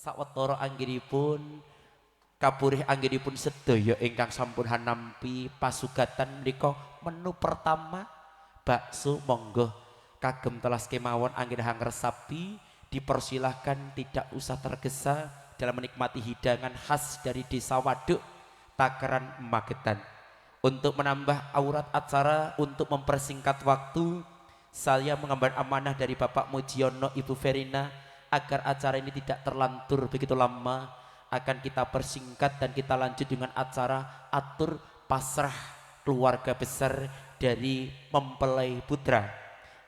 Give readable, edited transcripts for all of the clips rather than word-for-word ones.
Sawetara anggenipun kapurih anggenipun sedaya ingkang sampun hanampi pasugatan menika menu pertama bakso monggo kagem telas kemawon anggenah ngresapi dipersilahkan tidak usah tergesa dalam menikmati hidangan khas dari desa Waduk Takaran Magetan. Untuk menambah aurat acara untuk mempersingkat waktu saya mengemban amanah dari Bapak Mujiono Ibu Verina agar acara ini tidak terlantur begitu lama akan kita persingkat dan kita lanjut dengan acara atur pasrah keluarga besar dari mempelai putra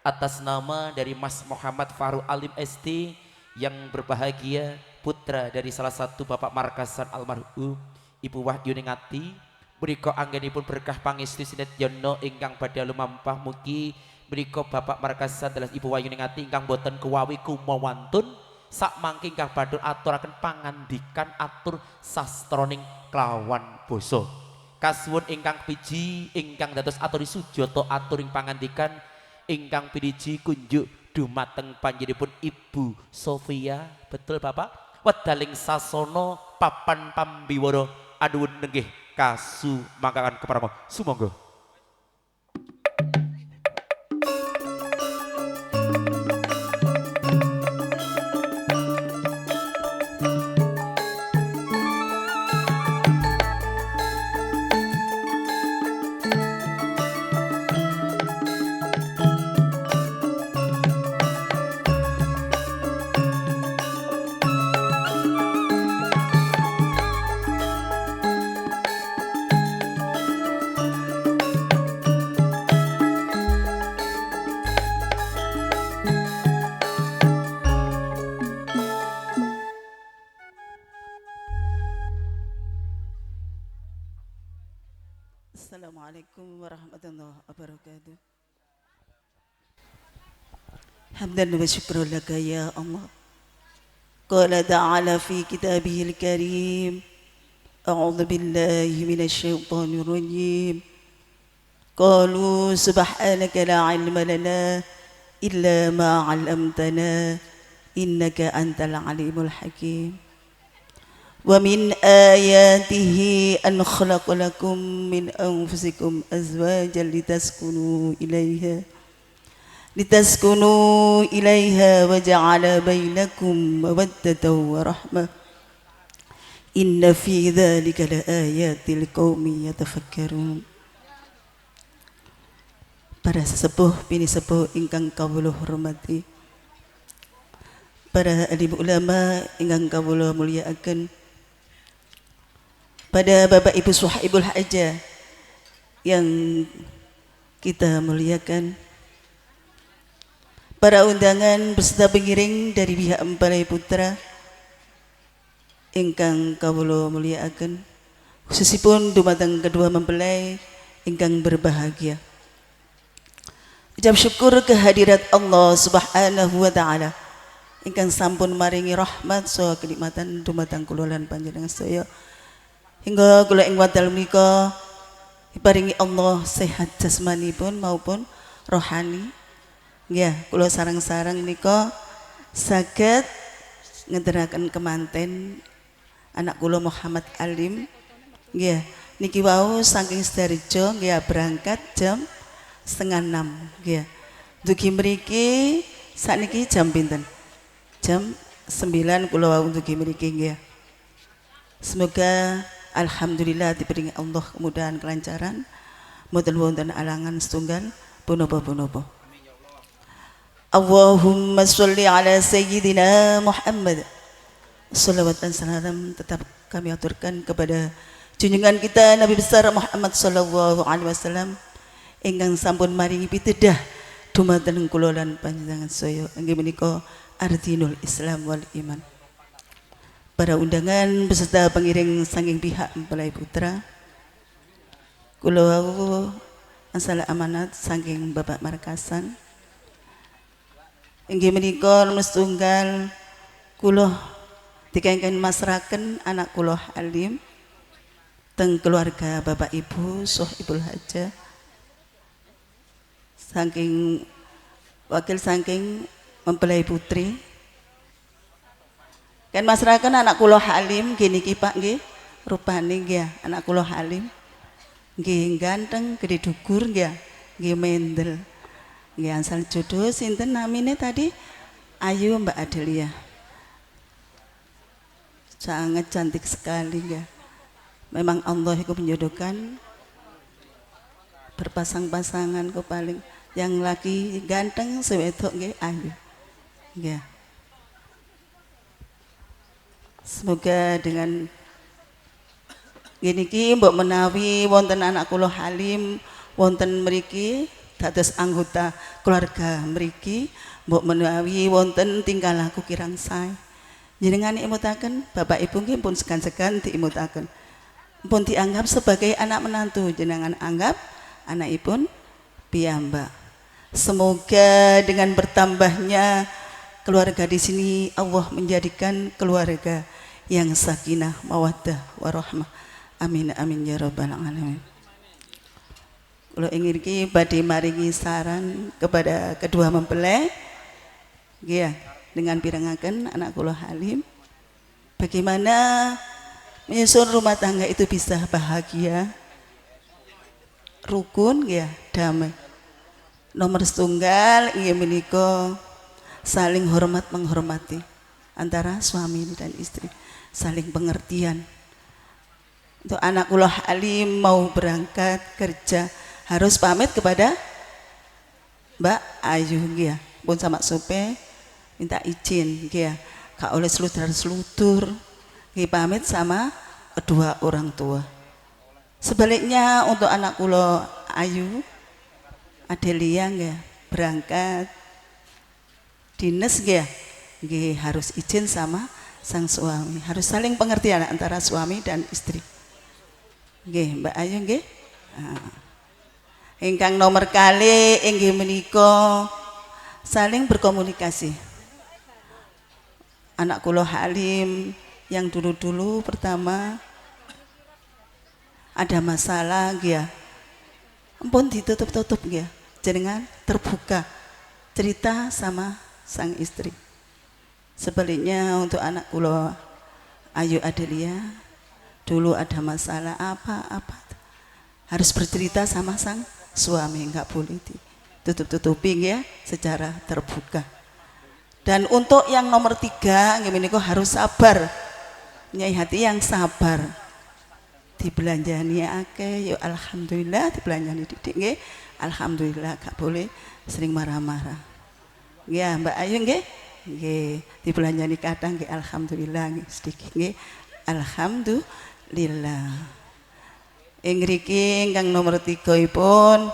atas nama dari Mas Muhammad Faru Alim ST yang berbahagia putra dari salah satu Bapak Markasan almarhum Ibu Wahyuningati menika anggenipun berkah pangestu sinet yono ingkang badhe lumampah mugi menika Bapak Markasan adalah Ibu Wahyuningati ingkang boten kuwawi kumawantun sak mangke ingkang badhe aturaken pangandikan atur sastroning kelawan basa kasuwun ingkang piji ingkang dados aturi sujata aturing pangandikan ingkang piniji kunjuk dumateng panjenenganipun Ibu Sofia betul Bapak wedaling sasana papan pambiwara anuwun nenggih kasu mangkakan keparama sumangga. Assalamualaikum warahmatullahi wabarakatuh. Hamdan wa syukran laka ya Allah. Qala ta'ala fi kitabihil karim. A'udzu billahi minasy syaithanir rajim. Qalu subhanaka la ilma lana illa ma 'allamtana innaka antal alimul hakim. ومن آياته أن خلق لكم من أنفسكم أزواجا لتسكنوا إليها وجعل بينكم مودة ورحمة إن في ذلك لآيات لقوم يتفكرون. Para sesepuh bini sepuh ingkang kawula hormati, para alim ulama ingkang kawula mulyakaken, pada Bapak Ibu Suhaibul Haja yang kita muliakan, para undangan beserta pengiring dari pihak mempelai putra ingkang kawula mulyakaken, khususipun dumateng kedua mempelai ingkang berbahagia. Ucap syukur kehadirat Allah Subhanahu wa taala ingkang sampun maringi rahmat saha kenikmatan dumateng kula lan panjenengan sedaya hingga kula ing wadal menika diparingi Allah sehat jasmanipun maupun rohani. Ya, kula sareng-sareng nika saged ngederaken kemanten anak kula Muhammad Alim. Nggih, niki wau saking Sidoarjo nggih berangkat jam 5:30 nggih. Dugi mriki sakniki jam pinten? Jam 9 kula wau dugi mriki nggih. Semoga alhamdulillah diberi Allah kemudahan kelancaran, mboten wonten alangan setunggal punapa-punapa. Allahumma sholli ala sayyidina Muhammad. Salawat dan salam tetap kami aturkan kepada junjungan kita Nabi besar Muhammad sallallahu alaihi wasallam ingkang sampun maringi pitedah dumateng kula lan panjenengan sedaya inggih menika Ardinul Islam wal Iman. Para undangan beserta pengiring saking pihak mempelai putra, kula wau masalah amanat saking Bapak Markasan inggih menika setunggal kula dikengken masraken anak kula Alim teng keluarga Bapak Ibu Sohibul Haja saking wakil saking mempelai putri Kan masyarakat anak kula Halim gini ki Pak nggih. Rupane nggih anak kula Halim. Nggih ganteng, gede dukur nggih. Nggih mendel. Nggih asal jodoh sinten namine tadi? Ayu Mbak Adelia. Sangat cantik sekali ya. Memang Allah itu menjodohkan berpasang-pasangan kok paling yang laki ganteng sewedok nggih ayu. Ya. Semoga dengan gini ki mbok menawi wonten anak kula Halim wonten mriki dados anggota keluarga mriki mbok menawi wonten tingkah laku kirang sae. Jenengan imutaken Bapak Ibu nggih pun segan-segan diimutaken. Pun dianggap sebagai anak menantu, jenengan anggap anakipun piyambak. Semoga dengan bertambahnya keluarga di sini Allah menjadikan keluarga yang sakinah, mawaddah, warahmah. Amin amin ya rabbal alamin. Kalau ingin ki badhe maringi saran kepada kedua mempelai, ya, dengan pirengaken anak kula Halim, bagaimana menyusun rumah tangga itu bisa bahagia, rukun, ya, damai. Nomor setunggal ingin menika saling hormat menghormati antara suami dan istri, saling pengertian. Untuk anak kula Halim mau berangkat kerja harus pamit kepada Mbak Ayu ya, pun sama sope minta izin ya, gak oleh selutur pamit sama kedua orang tua. Sebaliknya untuk anak kula Ayu Adelia ya, berangkat dinas ya, harus izin sama sang suami, harus saling pengertian antara suami dan istri. Mbak Ayu nggih. Ingkang nomor kali inggih menika saling berkomunikasi. Anak kula Halim yang dulu-dulu pertama ada masalah ya, ampun ditutup-tutup ya, jenengan terbuka cerita sama sang istri. Sebaliknya untuk anak kula Ayu Adelia, dulu ada masalah apa-apa harus bercerita sama sang suami, nggak boleh ditutup-tutupin ya, secara terbuka. Dan untuk yang nomor 3 ini kok harus sabar, nyai hati yang sabar, dibelanjani akeh, yuk alhamdulillah, dibelanjani didik nggih, alhamdulillah, gak boleh sering marah-marah. Ya Mbak Ayu nggih, dibelanjani kadang nggih, alhamdulillah nggih, sedikit nggih, alhamdulillah. Ingriki ingkang nomor 3 pun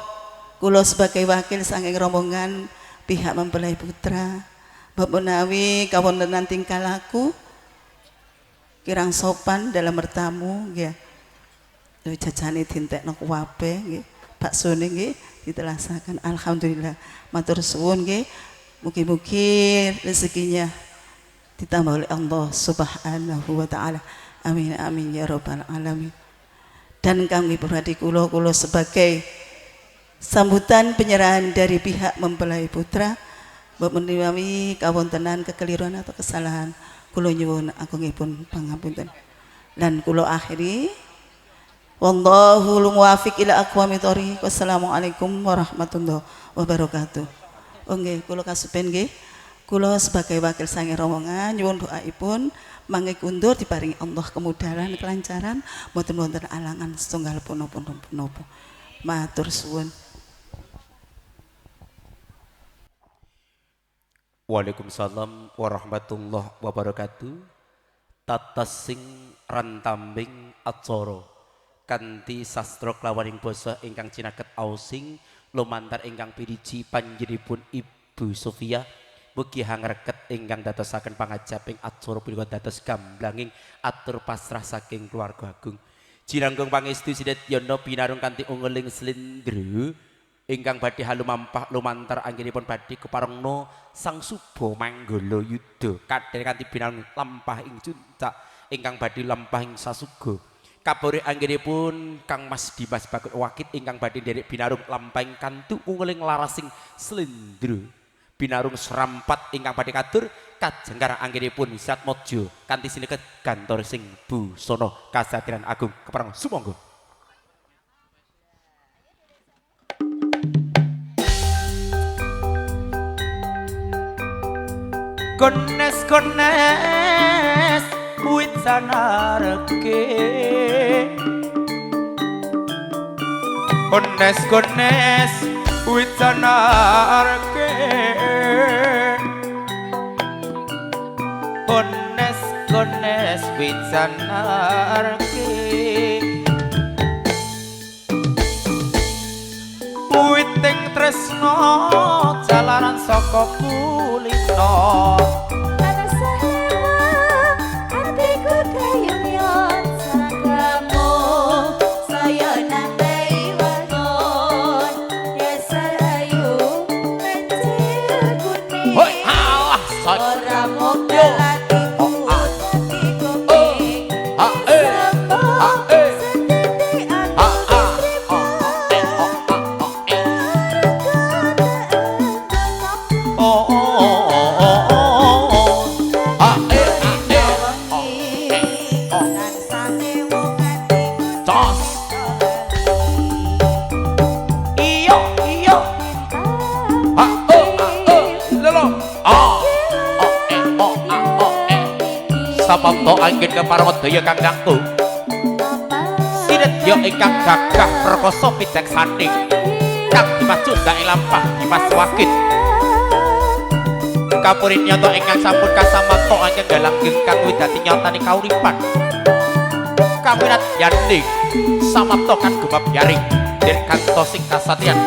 kula sebagai wakil saking rombongan pihak mempelai putra, Bapak menawi kawontenan tingkah laku kirang sopan dalam bertamu nggih. Jajane dintekno kuwabe nggih, baksone nggih ditelasaken, alhamdulillah. Matur suwun nggih, mugi-mugi rezekinya ditambah oleh Allah Subhanahu wa taala. Amin amin ya rabbal alamin. Dan kami berhati kula sebagai sambutan penyerahan dari pihak mempelai putra, Bapak menawi kawontenan kekeliruan atau kesalahan kula nyuwun agungipun pangapunten. Lan kula akhiri, wallahul muwaffiq ila aqwamit thoriq. Wassalamualaikum warahmatullahi wabarakatuh. Nggih, kula kasupen nggih, kula sebagai wakil sange rombongan nyuwun doaipun mangke kundur diparingi Allah kemudahan kelancaran, mboten wonten alangan setunggal punapa. Matur suwun. Waalaikumsalam warahmatullahi wabarakatuh. Tatasing rantambing acara kanthi sastra klawaning basa ingkang cinaket ausing lumantar ingkang piriji panjenenganipun Ibu Sofia. Mugi hangreket ingkang dadosaken pangajaping acara punika dados gamblanging atur pasrah saking keluarga agung. Jinanggung pangestu Sidet Yono pinarung kanthi ungeling slendra ingkang badhe halumampah lumantar anggenipun badhe keparengna Sang Suba Manggala Yuda kadhe kanthi binarung lampah ing juncak ingkang badhe lampah ing sasuga. Kabore anggenipun Kang Mas Dimas Bakut Wakit ingkang badhe nderek binarung lampah ing kantu ungeling larasing slendra. binarung serampat ingkang badhe kadur kajengkar anggenipun Satmojo kanthi sineket gantor sing busana kasatiran agung kepareng sumangga. Gones wit sanareke Gones wit sanareke Gones wit sanareke witing tresno jalaran saka kulino Sapamto angin keparodaya kakangku sinedya ingkang gagah perkasa pijaksani kang dimaksud dae lampah Dimas Wakit kapurin nyata ingkang sampun kasamapta angin galanggeng kang widati nyatane kauripan kawirat yanding samapta kan gumap yaring den kantos sing kasatriyan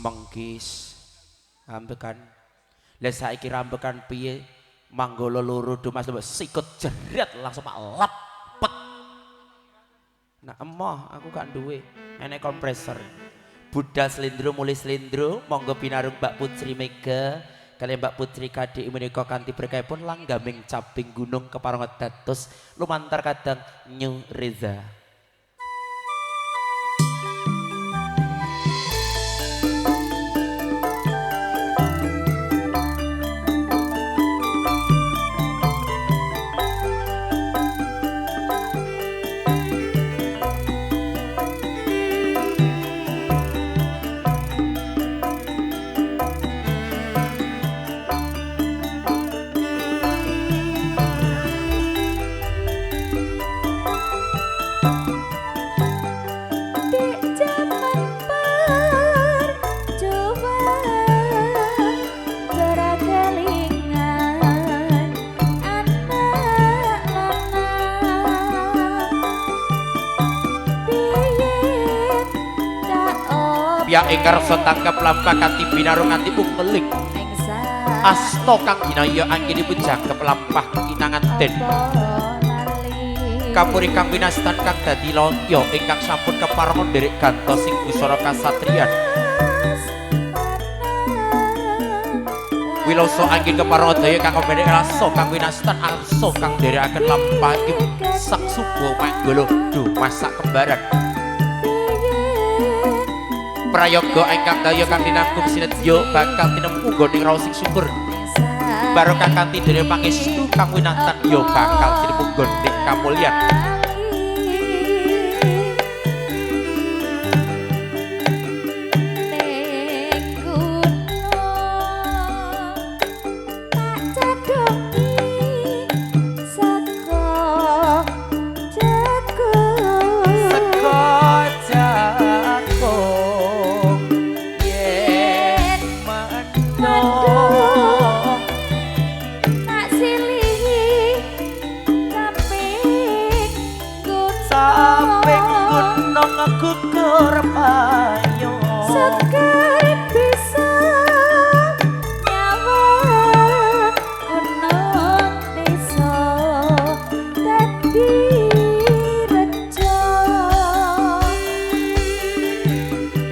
mengkis ambekan lah saiki rambekan piye manggala loro Dumas sikut jerat langsung pak lepet nah emoh aku gak duwe enek kompresor budal slendro mulai slendro monggo pinarung Mbak Putri Mega kalian Mbak Putri Kadek menika kanthi berkahipun langgaming caping gunung kepareng dados lumantar kadang New Reza. Ya ingkar setangkap lampah kanthi binarung nganti ummeling asta kang dinaya anggenipun jagep lampah kinangan den kapuri kang winastan kang dadi loya ingkang sampun keparenga nderek gantos sing busana kasatriyan wiloso angin keparenga daya kang mbenek rasa kang winastan arsa kang nderekaken lampah ing sak suba manggala Dumas sak kembaran prayoga ingkang daya kang dinanggung sinedya bakal tinempu nggoning raos sing syukur barokah kanthi dene pangestu kang winastan ya bakal tinempu nggoning kamulyan seko atur payo sekar bisa nyawa gunung desa dadi rejo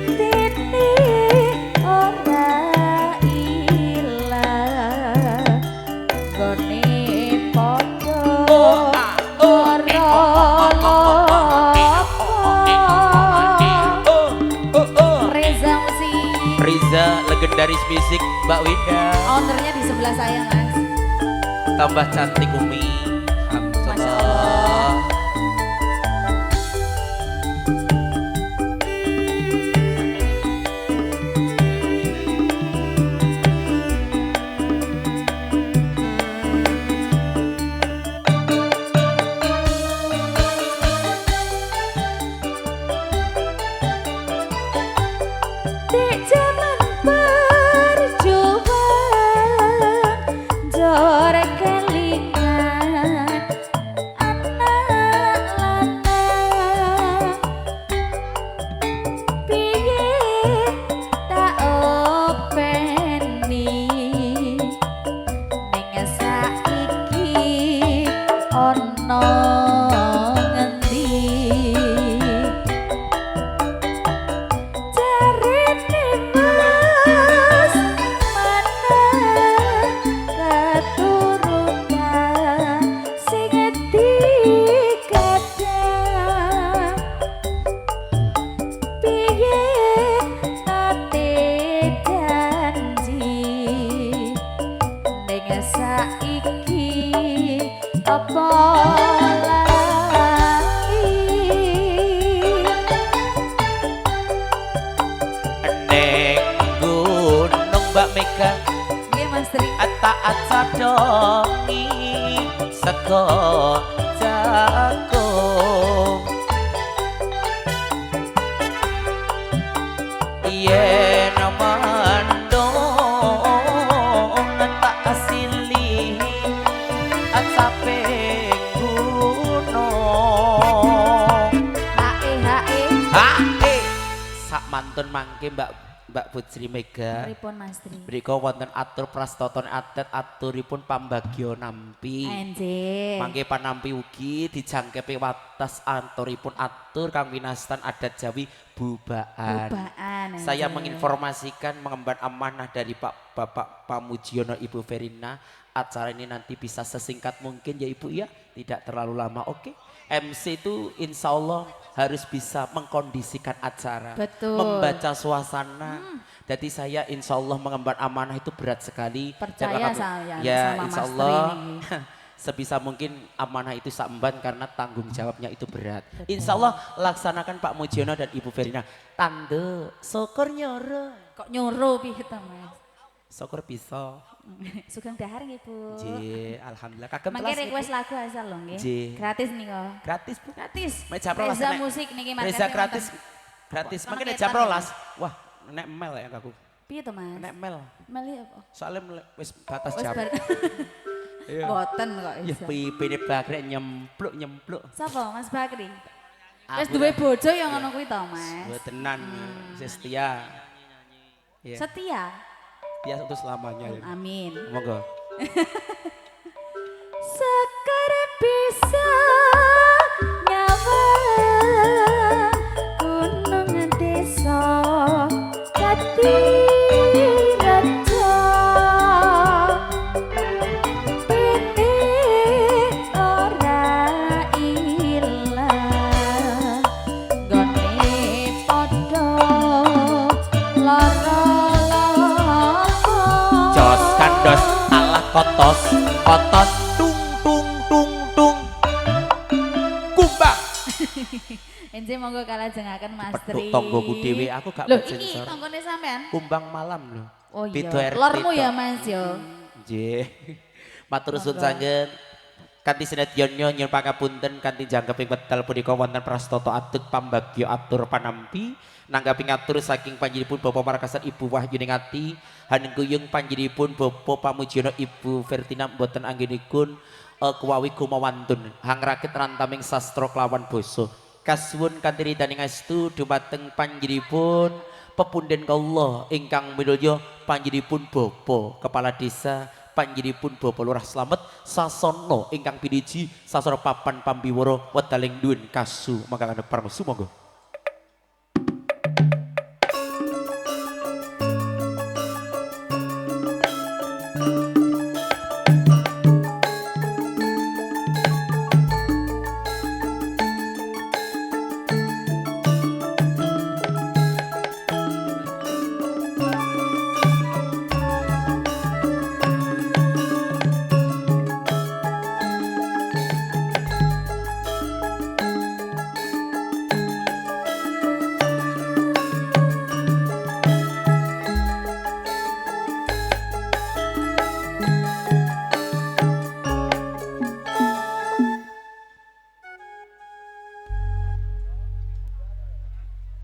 dene ora ilang gone padha ora Reza musik Riza legendaris musik Mbak Winda ownernya di sebelah saya mas. tambah cantik Umi Masya Allah. Di zaman perjuangan jor kelingan anak lanang piye tak openi ning saiki ono ngendi jarene mas mana keturunan sing dikadang piye nate janji ning saiki apa lali neng gunung Mbak Mega nggih Mas Tri taat sadongi seko jagung yen mandong tak asili acape gunung hae hae sak mantun mangke Mbak Putri Mega pripun Mas Tri mriko wonten atur prastoton adat aturipun pambagyo nampi anjir mangke panampi ugi dijangkepi wates aturipun atur kang winastan adat Jawi bubaan. Saya menginformasikan mengemban amanah dari Bapak Pamujiono Ibu Verina acara ini nanti bisa sesingkat mungkin ya Ibu ya tidak terlalu lama oke MC itu insya Allah harus bisa mengkondisikan acara betul membaca suasana jadi saya insya Allah mengemban amanah itu berat sekali percaya saya ya sama insya Mas Allah Tri ini. sebisa mungkin amanah itu samban karena tanggung jawabnya itu berat. Betul. Insya Allah laksanakan Pak Mujiono dan Ibu Verina. Tanda syukur nyoro. Kok nyuruh piye to Mas? Syukur bisa. Sugeng dahar nggih Bu. J, alhamdulillah kagem Mangke telas request niki. lagu asal lho nggih. J. Gratis nih kok. Gratis Bu. Gratis. Mek jam rolas Reza nek. musik niki marketnya Reza gratis. wonten. Gratis. Kok Mangke nang nek jam ketan rolas. Wah, nek mel ya aku. Piye to Mas? Nek mel. Meli apa? Soalnya wis batas Wis jam. bar. Iya. Boten kok Ya iso. pipine bagrek nyempluk. Sapa Mas Bakri? Aku Wis duwe dah. bojo yang ngono kuwi to Mas. Gue tenan, setia. Ya, Setia. dia untuk selamanya ya. Amin. Monggo. Sekar bisa nyawa gunung desa dadi rejo ini ora ilang gone padha lara Jos kandos ala kotos tung tung kumbang Enje monggo kalajengaken Mas peduk Tri. tonggoku dhewe aku gak Loh, buat iki sensor tonggone sampean? kumbang malam lho Oh Pitu iya. RT Lormu ya tok. Mas yo. Nggih matur suwun Monggo. sanget kanthi senedya nyuwun pangapunten kanthi jangkeping wekdal punika wonten prastoto atut pambagyo atur panampi nanggapi ngatur saking panjenenganipun Bapak Markasan Ibu Wahyuningati hanengguyung panjenenganipun Bapak Pamujiono Ibu Vertina mboten anggenipun kuwawi kumawantun hang rakit rantaming sastra kelawan basa kasuwun kanthi ridhaning astu dumateng panjenenganipun pepunden kula ingkang minulya panjenenganipun Bapak Kepala Desa panjenenganipun Bapak Lurah Slamet sasana ingkang piniji sasana papan pambiwara wedaling nuwun kasu mangga kandhep parangsu monggo.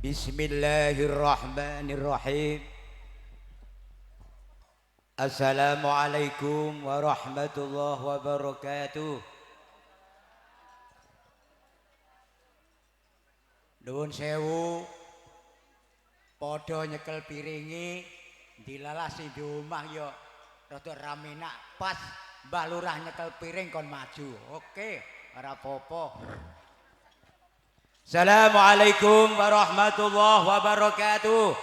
Bismillahirrahmanirrahim. Assalamualaikum warahmatullahi wabarakatuh. Nuwun sewu, padha nyekel piringi, dilalas sing di omah ya rada ramenak pas Mbah Lurah nyekel piring kon maju. Oke, ora apa-apa. Assalamualaikum warahmatullahi wabarakatuh.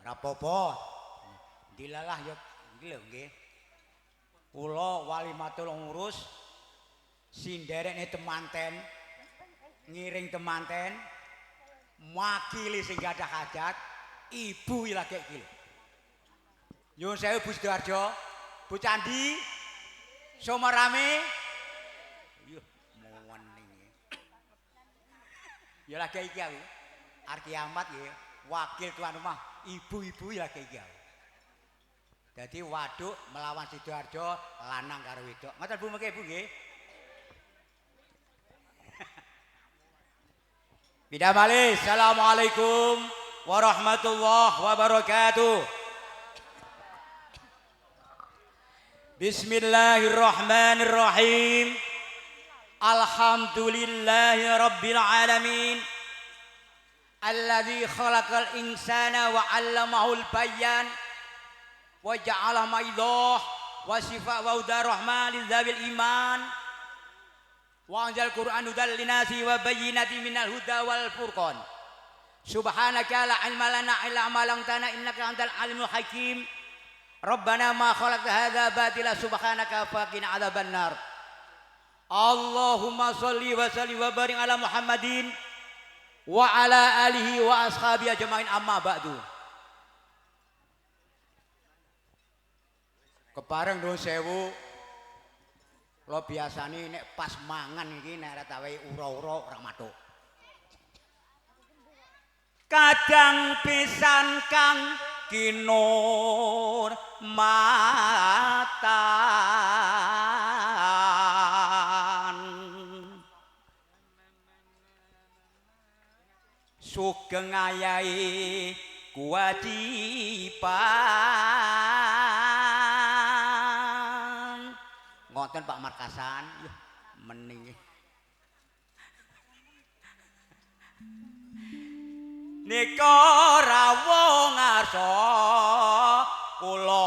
Rapopo dilalah ya nggih lho nggih. Kula walimatul ngurus sinderekne temanten ngiring temanten makili sing gadah hajat ibu lagi iki. Nyuwun sewu Bu Sidoarjo, Bu Candi, Somarame. Ya lagi iki aku. Arep kiamat ya, wakil tuan rumah, ibu-ibu ya lagi iki aku. Dadi waduk melawan Sidoarjo lanang karo wedok. Ngoten Bu mengke Bu nggih. Bida malih. Assalamualaikum warahmatullahi wabarakatuh. Bismillahirrahmanirrahim. Alhamdulillahi rabbil alamin alladzi khalaqal insana wa 'allamahul bayan wa ja'ala maidah wa shifa wa hudar rahman lidzabil iman wa anzal qur'an hudal linasi wa bayyinatin minal huda wal furqan subhanaka la ilma lana illa ma 'allamtana innaka antal alimul hakim rabbana ma khalaqta hadza batila subhanaka faqina adzabannar. Allahumma sholli wa sallim wa barik ala Muhammadin wa ala alihi wa ashabihi ajmain amma ba'du. Kepareng nuwun sewu. Kula biasane nek pas mangan iki nek ora tawe ura-ura ora matuk. Kadang pisan kang kinur mata sugeng ayahe kewajiban ngoten Pak Markasan ya mening nika rawuh ngarsa kula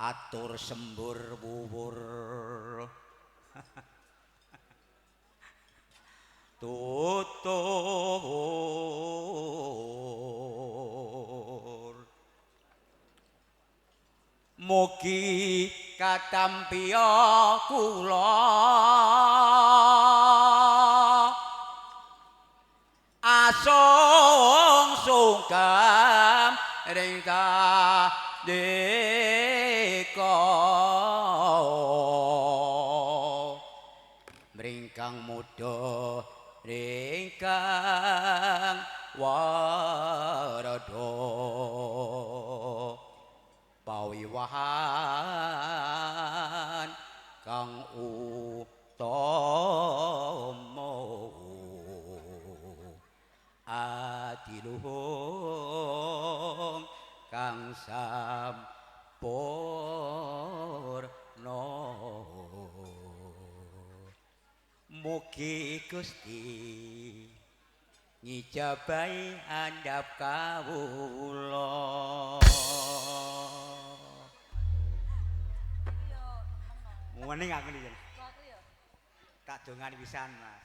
atur sembur wuwur tutur mugi katampiya kula asung sungkem ring kadeka mringkang muda ringkang warada pawiwahan kang utama adiluhung kang sampun Mugi Gusti ngijabahi handap kawula. Mending aku iki. Tak dongani pisan, Mas.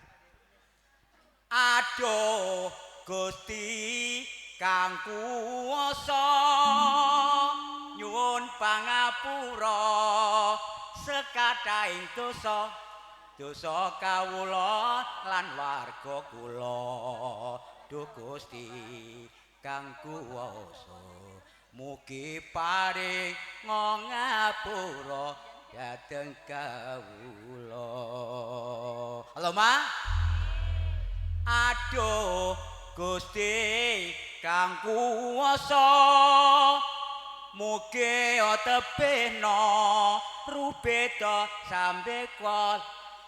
Aduh Gusti kang kuwasa nyuwun pangapura sekatahing dosa kawula lan warga kula. Duh Gusti kang kuwasa mugi paring ngapura dhateng kawula. Halo Ma. Aduh Gusti kang kuwasa mugi tebihna rubeda sambekwa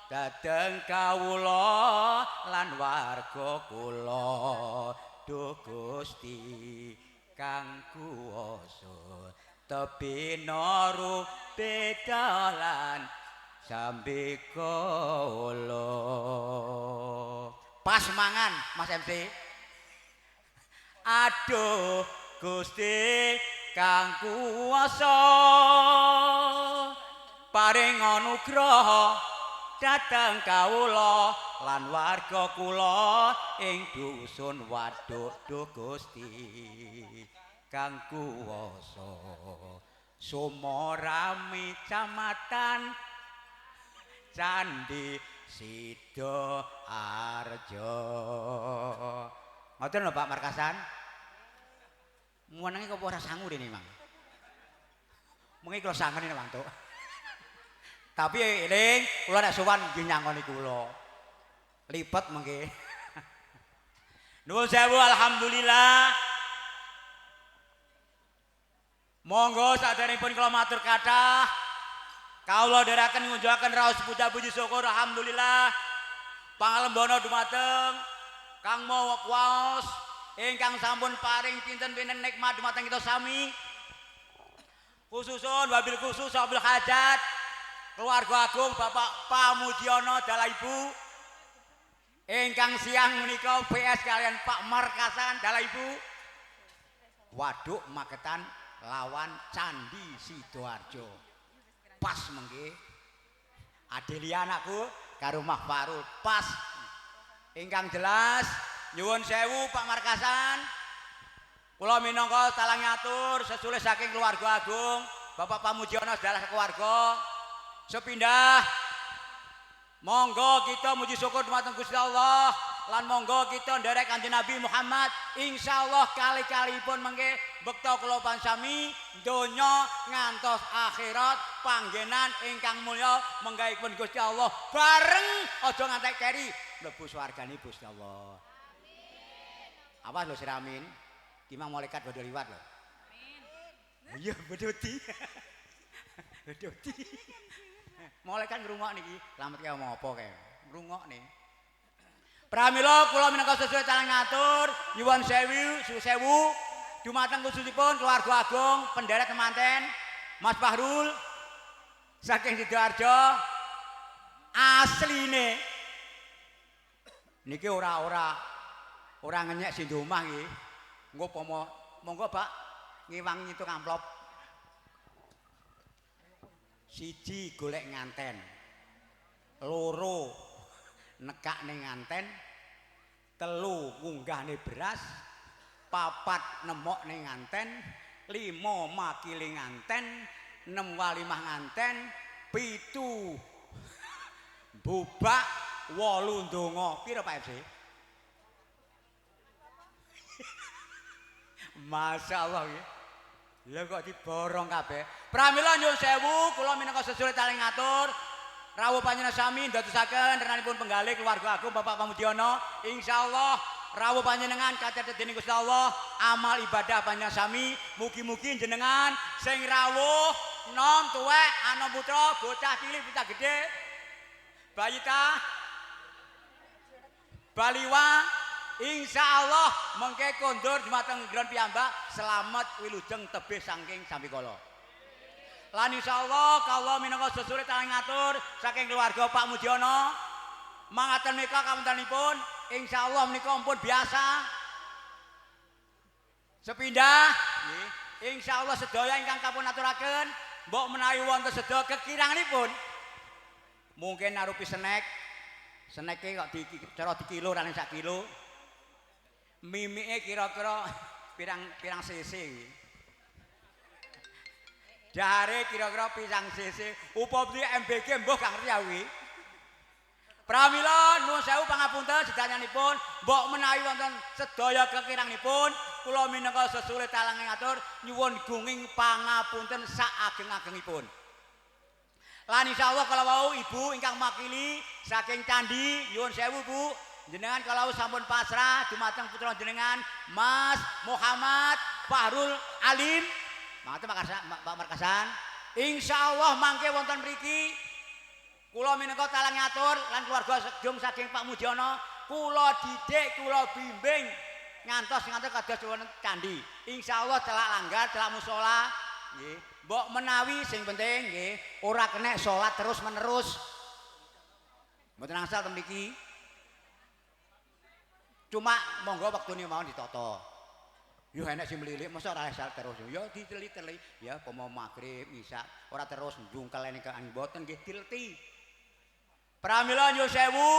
dhateng kawula lan warga kula. Duh Gusti kang kuwasa tebihna rubeda lan sambekala. Pas mangan Mas MC. Aduh Gusti kang kuwasa paring anugraha dhateng kawula lan warga kula ing dusun Waduk. Duh Gusti kang kuwasa Sumorami Camatan Candi Sidoarjo. Ngoten lho Pak Markasan. Muanenge kok ora sangu rene, Mang. Mengki kula sangeni mantuk. Tapi eling kula nek sowan nggih nyangoni kula. Lipet mengki. Nuwun sewu alhamdulillah. Monggo saderengipun kula matur kathah. Kawula dherekaken ngunjukaken raos puja puji syukur alhamdulillah. Pangalembana dumateng Kang Maha Kuwaos ingkang sampun paring pinten-pinten nikmat dumateng kita sami. Khususun wabil khusus wabil hajat keluarga agung Bapak Pamudiono Dalah Ibu ingkang siang menika PS kalian Pak Markasan Dalah Ibu Waduk Magetan lawan Candi Sidoarjo. Pas mengki Adelia anakku karo Mahfarul pas ingkang jelas nyuwun sewu Pak Markasan kula minangka talang nyatur sesule saking keluarga agung Bapak Pamudiono Dalah keluarga sepindah monggo kita muji syukur dumateng Gusti Allah lan monggo kita nderek Kanjeng Nabi Muhammad insyaallah kali-kalipun mengke bekta kula pansami donya ngantos akhirat panggenan ingkang mulya menggaipun Gusti Allah bareng aja ngantek keri mlebu swargane Gusti Allah. Amin. Awas lho siramin. Timang malaikat badhe liwat lho. Amin. Iya bedoti. Bedoti. Malaikat ngrungokne iki, lamet kaya ngomong apa kae. Ngrungokne. Pramila kula minangka sesuai talang ngatur nyuwun sewu dumateng khususipun keluarga agung penderet temanten Mas Fahrul saking Sidoarjo asline niki ora ngenyek sing omah nggih. Engko pomo monggo Pak ngiwang nyituk amplop. Siji golek nganten. Loro nekakne nganten. Telu ngunggahne beras. Papat nemokne nganten. 5 makile nganten. 6 walimah nganten. 7 bubak. 8 ndonga. Pira Pak FC? Masyaallah nggih. Lha kok diborong kabeh. Pramila nyuwun sewu kula minangka sesuai taling ngatur rawuh panjenengan sami ndadosaken renanipun penggalih keluarga agung Bapak Pamudiono insyaallah rawuh panjenengan kacatet dening Gusti Allah amal ibadah panjenengan sami mugi-mugi jenengan sing rawuh nom tuwek anom putra bocah cilik bocah gedhe bayita baliwa insyaallah mengke kondur dumateng nggon piyambak selamat wilujeng tebih saking sambikala. Lan insyaallah kawula minangka sesulit taling ngatur saking keluarga Pak Mudiono Mangatan menika kapuntenipun insyaallah menika ampun biasa. Sepindah nggih. Insyaallah sedaya ingkang kapun aturaken mbok menawi wonten sedaya kekiranganipun mungkin arupi snack. Snack-e kok cara dikilo ra sak kilo. Mimike kira-kira pirang cc iki. Dahare kira-kira pirang cc. Upami MBG mbok gak ngerti aku iki. Pramila nuwun sewu pangapunten sedayanipun mbok menawi wonten sedaya kekiranganipun kula minangka sesule talang ngatur nyuwun gunging pangapunten sak ageng-agengipun. Lan insyaallah kalau wau ibu ingkang makili saking candi nyuwun sewu Bu jenengan kalau sampun pasrah dumateng putra jenengan Mas Muhammad Fahrul Alim mangke Pak Markasan insyaallah mangke wonten mriki kula minangka talang ngatur lan keluarga sedhung saking Pak Mujiono kula didik kula bimbing ngantos kados wonten candi insyaallah celak langgar celak musala nggih mbok menawi sing penting nggih ora kena salat terus menerus mboten angsal ten mriki cuma monggo wektune mawon ditata yo enek sing mlilik mosok ora asal terus yo diteli-teli ya pomo magrib isya ora terus njungkel nek mboten nggih dileti. Pramila nyuwun sewu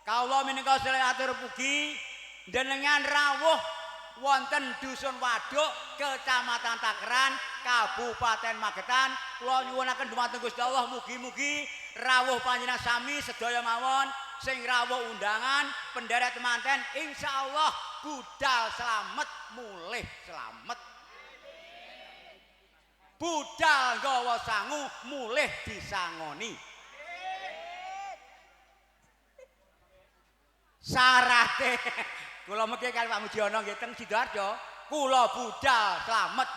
kawula menika sedaya atur puji jenengan rawuh wonten dusun Waduk Kecamatan Takeran Kabupaten Magetan kula nyuwunaken dumateng Gusti Allah mugi-mugi rawuh panjenengan sami sedaya mawon sing rawuh undangan pendherek temanten insyaallah budal slamet mulih slamet budal nggawa sangu mulih disangoni. Sarate kula mengki kali Pak Mujiono nggih teng Sidoarjo kula budal slamet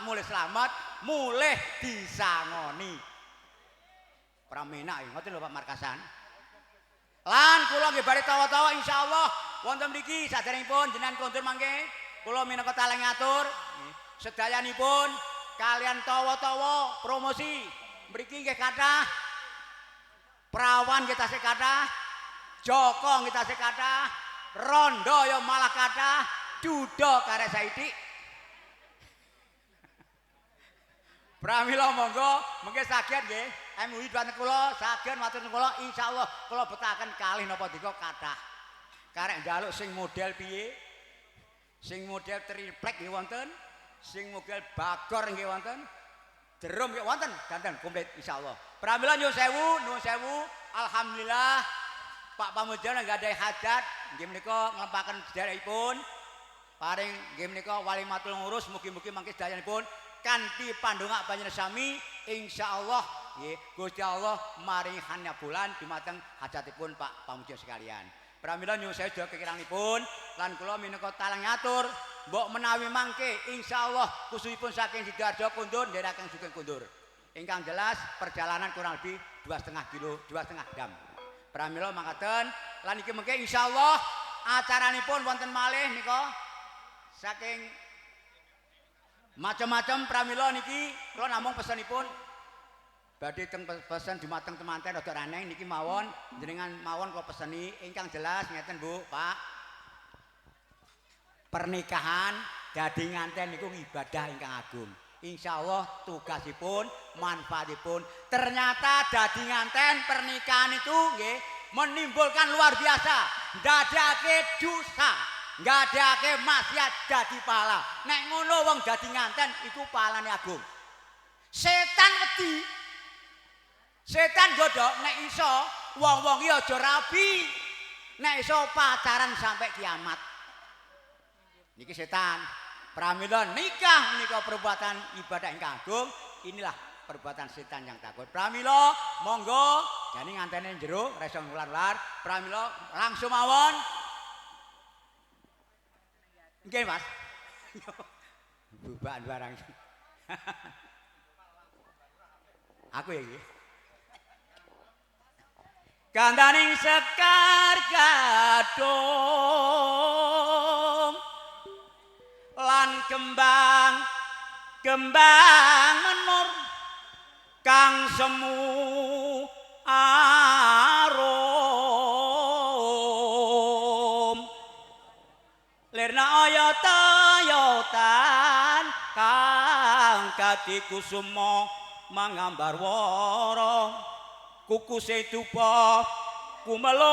mulih disangoni. Pramenak ngoten lho Pak Markasan. Lan kula nggih badhe tawa-tawa insyaallah wonten mriki saderengipun jenengan kondur mangke kula minangka talang ngatur sedayanipun kalian tawa-tawa promosi mriki nggih kathah prawan kita tasih kathah Joko nggih tasih kathah, rondo ya malah kathah, duda karek saithik. Pramila monggo mengke saged nggih MUI dhuwat kula saged matur kula insyaallah kula betahaken kalih napa dika kathah. Karek njaluk sing model piye? Sing model triplek nggih wonten, sing model bagor nggih wonten, drum nggih wonten, danten komplit insyaallah. Pramila nyuwun sewu, alhamdulillah Pak Pamujana nggak ada hajat, nggih menika nglempaken sedherekipun. Paring nggih menika wali matul ngurus mugi-mugi mangke sedayanipun kanthi pandongak panjenengan sami insyaallah nggih Gusti Allah maringi bulan dumateng hajatipun Pak Pamujana sekalian. Pramila nyuwun sewu sedaya kekiranganipun lan kula minangka talang ngatur mbok menawi mangke insyaallah khususipun saking Sidoarjo kondur ndherekaken sugeng kondur. Ingkang jelas perjalanan kurang lebih 2,5 kilo, 2,5 jam. Pramila mangkaten lan iki mengke insyaallah acaranipun wonten malih nika saking macam-macam pramila niki kula namung pesenipun badhe teng pesen dumateng temanten rada raneng niki mawon jenengan mawon kula peseni ingkang jelas ngeten Bu Pak pernikahan dadi nganten niku ibadah ingkang agung. Insyaallah tugasipun, manfaatipun ternyata dadi nganten pernikahan itu nggih menimbulkan luar biasa, ndadekake dosa, ndadekake maksiat dadi pahala. Nek ngono wong dadi nganten iku pahalane agung. Setan wedi. Setan godhok nek iso wong-wong iki aja rabi. Nek iso pacaran sampai kiamat. Niki setan. Pramila nikah menika perbuatan ibadah ingkang agung, inilah perbuatan setan yang takut. Pramila monggo jane ngantene jero ora iso ngular-ular. Pramila langsung mawon. Nggih Mas. Bubakan barang. Aku ya iki. Kandaning sekar gadung lan kembang menur kang semu arum Lirna oyot-oyotan kang kati kusuma mangambar wara kukuse tupa kumelon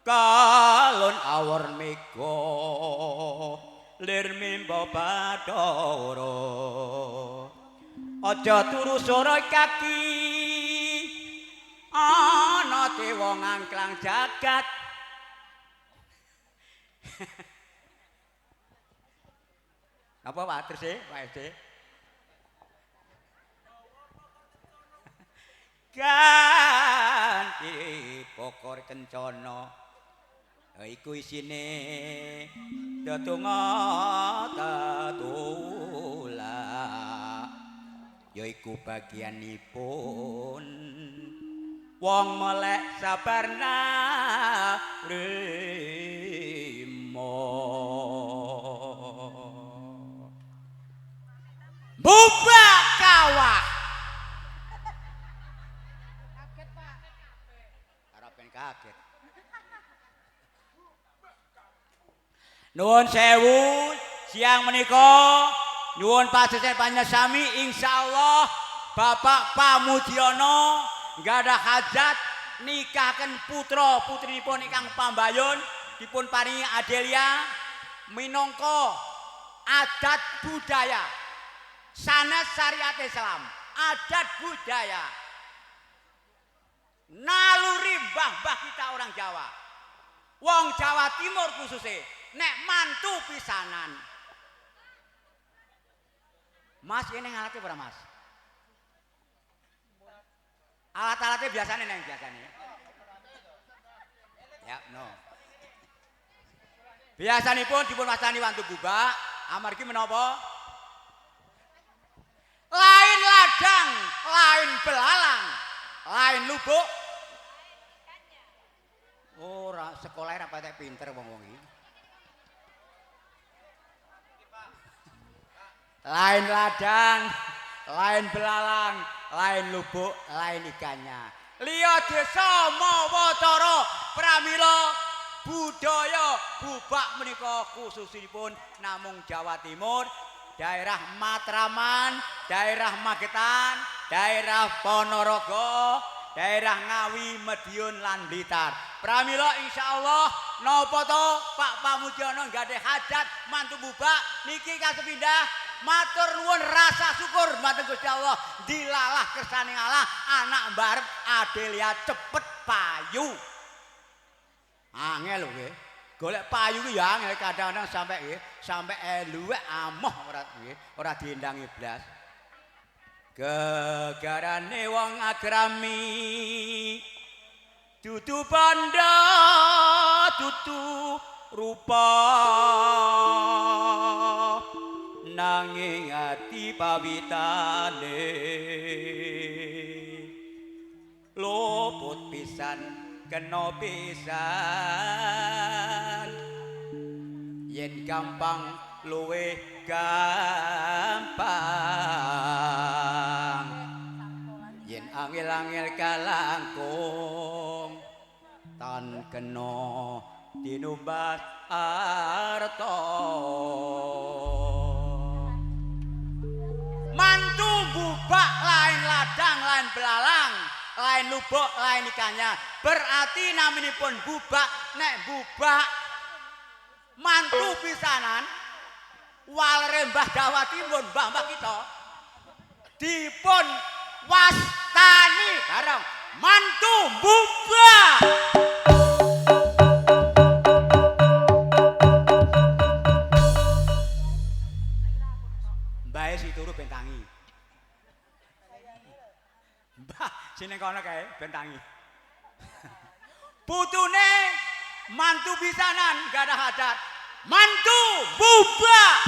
kalon awor mega lir mimba Bathara aja turu sora kaki ana dewa ngangklang jagat apa Pak terus Pak SD ganti pokor kencana iku isine dadonga tatula yaiku bagianipun wong melek sabarna rimo bubak kawah kaget Pak harapan kaget nuwun sewu siang menika nyuwun paseser panjenengan insyaallah Bapak Pamudiono nggadah hajat nikahaken putra putrinipun ingkang pambayun dipun paringi Adelia minangka adat budaya sanes syariat Islam adat budaya naluri mbah-mbah kita orang Jawa wong Jawa Timur khususnya nek mantu pisanan Mas ini alatnya berapa Mas? Alat-alatnya biasanya neng biasanya. Ya, no. Biasanya pun dipun wastani wantu bubak, amargi menapa? Lain ladang, lain belalang, lain lubuk. Ora sekolah ra patek pinter wong-wong iki. Lain ladang, lain belalang, lain lubuk, lain ikannya. Liya desa mawa cara pramila budaya bubak menika khususipun namung Jawa Timur, daerah Matraman, daerah Magetan, daerah Ponorogo, daerah Ngawi, Madiun lan Blitar. Pramila insyaallah napa to Pak Pamudiono nggade hajat mantu bubak niki kasepindah matur nuwun rasa syukur mateng Gusti Allah dilalah kersane Allah anak mbarep Adelia cepet payu. Angel lho nggih. Golek payu ku ya angel kadang-kadang sampai eluwek amoh ora diendangi blas. Gegarane wong agrami dudu bandha dudu rupa nanging ati pawitane luput pisan kena pisan yen gampang luwih gampang yen angel-angel kalangkung tan kena tinumbat arta mantu bubak lain ladang lain belalang lain lubuk lain ikannya berarti naminipun bubak nek bubak mantu pisanan walere Mbah Jawa Timur mbah-mbah kita dipun wastani bareng mantu bubak. Mbae si turu bentangi. Mbah sini kono kae bentangi. Putune mantu pisanan gak ada hajat. Mantu bubak.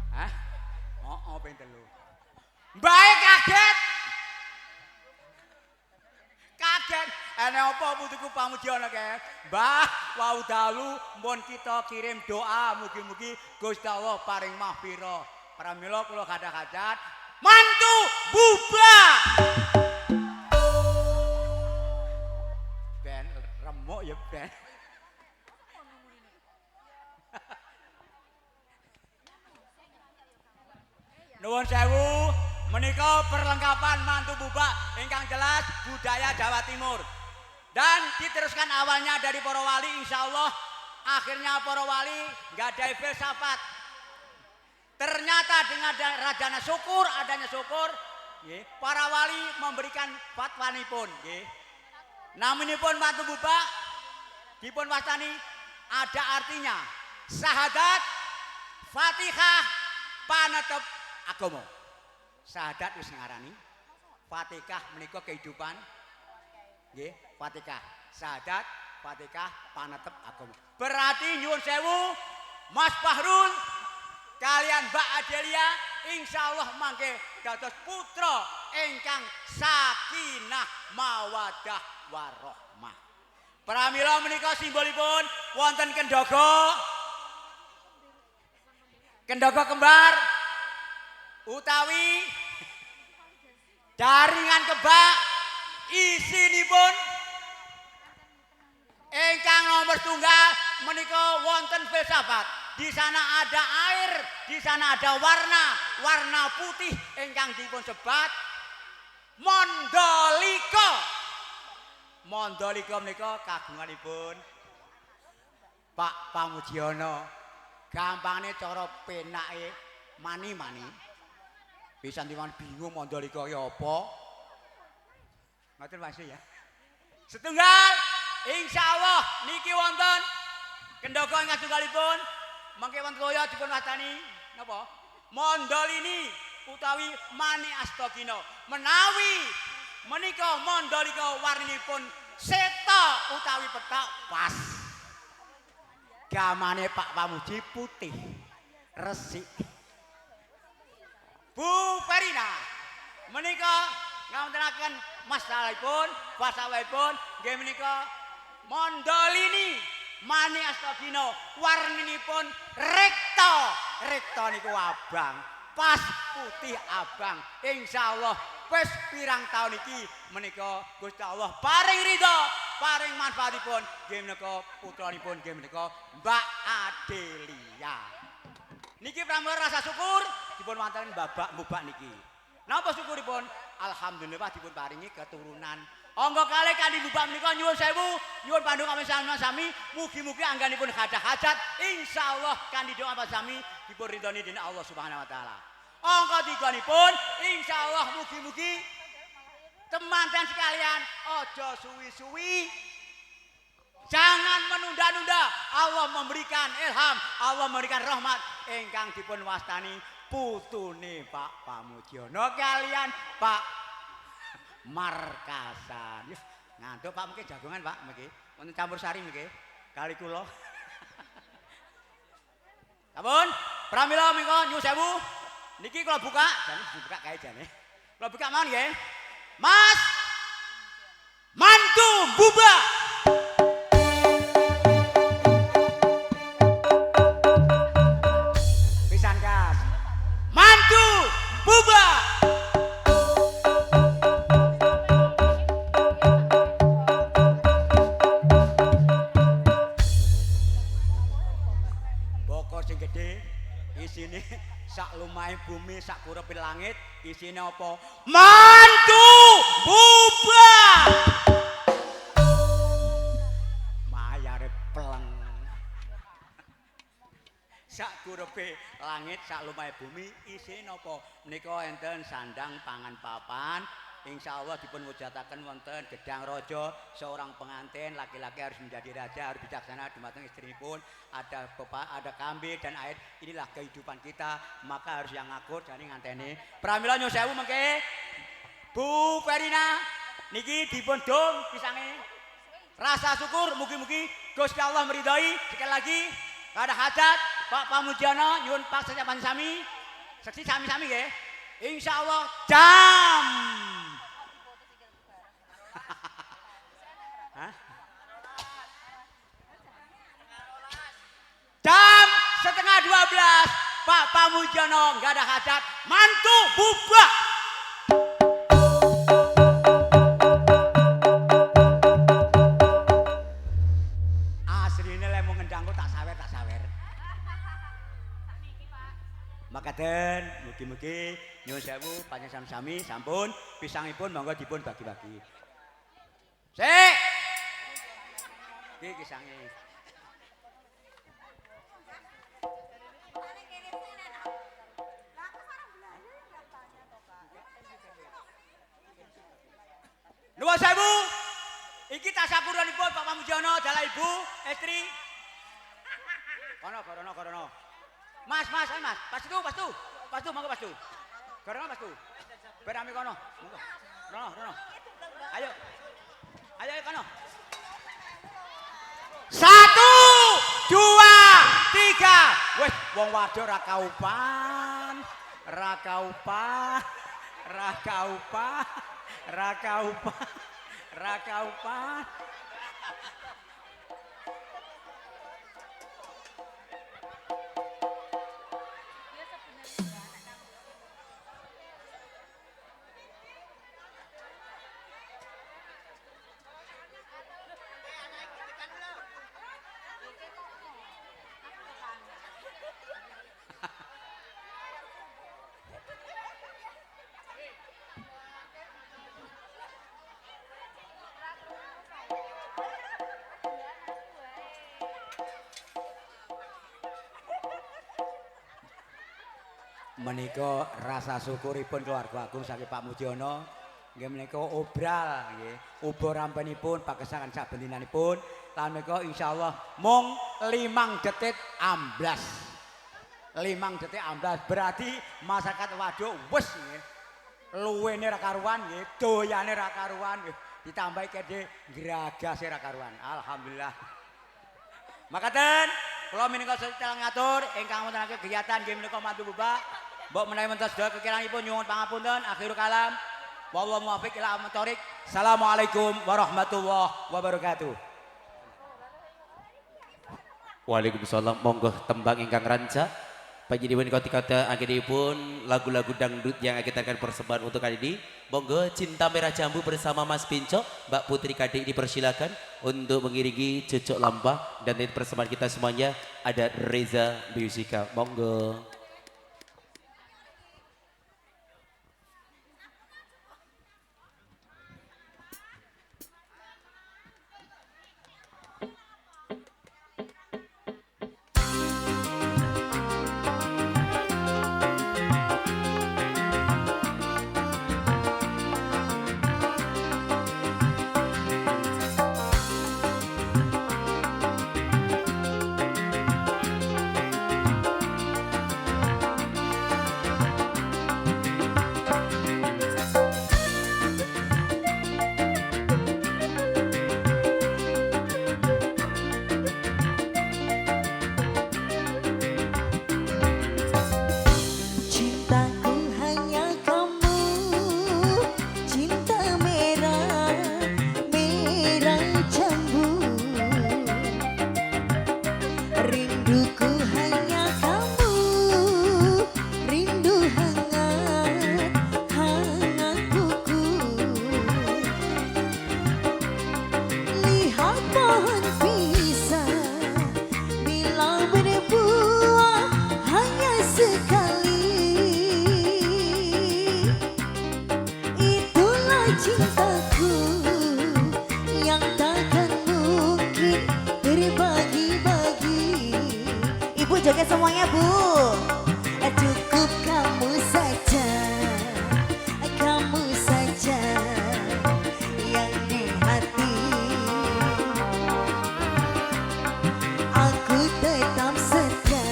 Hah? Oh, pinten lho. Mbae kaget. Kaget. Ene apa putuku Pamudiono kae? Mbah, wau dalu mun kita kirim doa mugi-mugi Gusti Allah paring mahfirah. Pramila kula gadah hajat mantu bubak. Ben remuk ya ben. Nuwun sewu, menika perlengkapan mantu bubak ingkang jelas budaya Jawa Timur. Dan diteruskan awalnya dari para wali, insya Allah akhirnya para wali nggadahi filsafat. Ternyata dengan adanya syukur, para wali memberikan fatwanipun. Naminipun mantu bubak dipun wastani ada artinya syahadat, Fatihah, panetep agama. Syahadat wis ngarani, Fatihah menika kehidupan. Nggih, Fatihah, syahadat, Fatihah, panetep agama. Berarti nyuwun sewu, Mas Fahrul kalian Mbak Adelia insyaallah mangke dados putra ingkang sakinah mawaddah warahmah. Pramila menika simbolipun wonten kendaga kembar utawi jaringan kebak isinipun ingkang nomor tunggal menika wonten filsafat. Di sana ada air, di sana ada warna putih ingkang dipun sebat Mandalika. Mandalika menika kagunganipun Pak Pamudiono. Gampangane cara penake mani-mani. Pisan diwan bingung Mandalika ya apa? Ngoten Mas ya. Setunggal insyaallah niki wonten kendhaga ingkang tunggalipun mangke wonten kaya dipun wastani napa? Mandalini utawi Mani Astagina. Menawi menika Mandalika warninipun seta utawi petak pas. Gamane Pak Pamuji putih resik. Bu Perina menika ngawontenaken masalahipun pasawahipun nggih menika Mandalini Mani Astagina warninipun rekta. Rekta niku abang, pas putih abang. Insyaallah wis pirang taun iki menika Gusti Allah paring ridho, paring manfaatipun nggih menika putranipun nggih menika Mbak Adelia. Niki pramila rasa syukur dipun wonten babak mbubak niki. Napa syukuripun? Alhamdulillah dipun paringi keturunan. Angga kalih kanthi mbubak menika nyuwun sewu, nyuwun pandonga sami, mugi-mugi anggenipun gadah hajat insyaallah kanthi doa sami dipun ridhoni dening Allah Subhanahu wa taala. Angka tiganipun insyaallah mugi-mugi teman-teman sekalian aja suwi-suwi. Jangan menunda-nunda. Allah memberikan ilham, Allah memberikan rahmat ingkang dipun wastani putune Pak Pamudiono kalian Pak Markasan. Ngantuk Pak mungkin jagongan Pak mungkin. Wonten campur sari mungkin. Kali kula. Sampun, pramila menika nyuwun sewu. Niki kula buka, jane dibuka kae jane. Kula buka mawon nggih. Mas Mantu Buba. Pisan kas. Mantu Buba. Isine sak lumahe bumi sak kurepe langit isine apa? Mantu Buba. Mayare pleng. Sak kurepe langit sak lumahe bumi isine apa? Menika enten sandang pangan papan. Insyaallah dipun wujadaken wonten gedang raja, seorang pengantin laki-laki harus menjadi raja, harus bijaksana dumateng istrinipun, ada bapak, ada kambing dan air. Inilah kehidupan kita, maka harus yang ngakur dan nganteni. Pramila nyuwun sewu mengke Bu Perina niki dipun dong pisange. Rasa syukur mugi-mugi Gusti Allah meridhai. Sekali lagi kada hajat Pak Pamudiono nyuwun paksa sami. Seksi sami-sami nggih. Insyaallah jam Pak Pamujono nggak ada hajat, mantu bubar. Asline lek mau ngendangku tak sawer. Makaten, mugi-mugi nyuwun sewu panjenengan sami sampun pisangipun monggo dipun bagi-bagi. Sik. Iki pisange. Nuwun sewu. Iki tasapuranipun Pak Pamujono dalah Ibu, istri. Kono. Mas, ayo Mas. Pas tu, monggo pas tu. Gorono pas tu. Berami kono, monggo. Rono. Ayo kono. 1, 2, 3. Wes wong wadok ra kaupan. Menika rasa syukuripun keluarga agung saking Pak Mujono nggih menika obral nggih ubo rampenipun pagesangan sabentinanipun lan menika insyaallah mung 5 detik amblas berarti masyarakat waduk wis nggih luwene ra karuan nggih doyane ra karuan ditambahi kede gragase ra karuan alhamdulillah makaten kula menika sedaya ngatur ingkang wonten kegiatan nggih menika mantu bubak mbok menawi wonten sedaya kekiranipun nyuwun pangapunten akhirul kalam wallahu muwaffiq ila aqwamit thoriq. Assalamualaikum warahmatullahi wabarakatuh. Waalaikumsalam. Monggo tembang ingkang ranca panjenengan kota anggenipun lagu-lagu dangdut yang kita akan persembahan untuk kali ini. Monggo Cinta Merah Jambu bersama Mas Pinco, Mbak Putri Kadek dipersilakan untuk mengiringi Cocok Lampah dan dari persembahan kita semuanya ada Reza Musika. Monggo. Joget semuanya Bu. Cukup kamu saja yang di hati. Aku tetap setia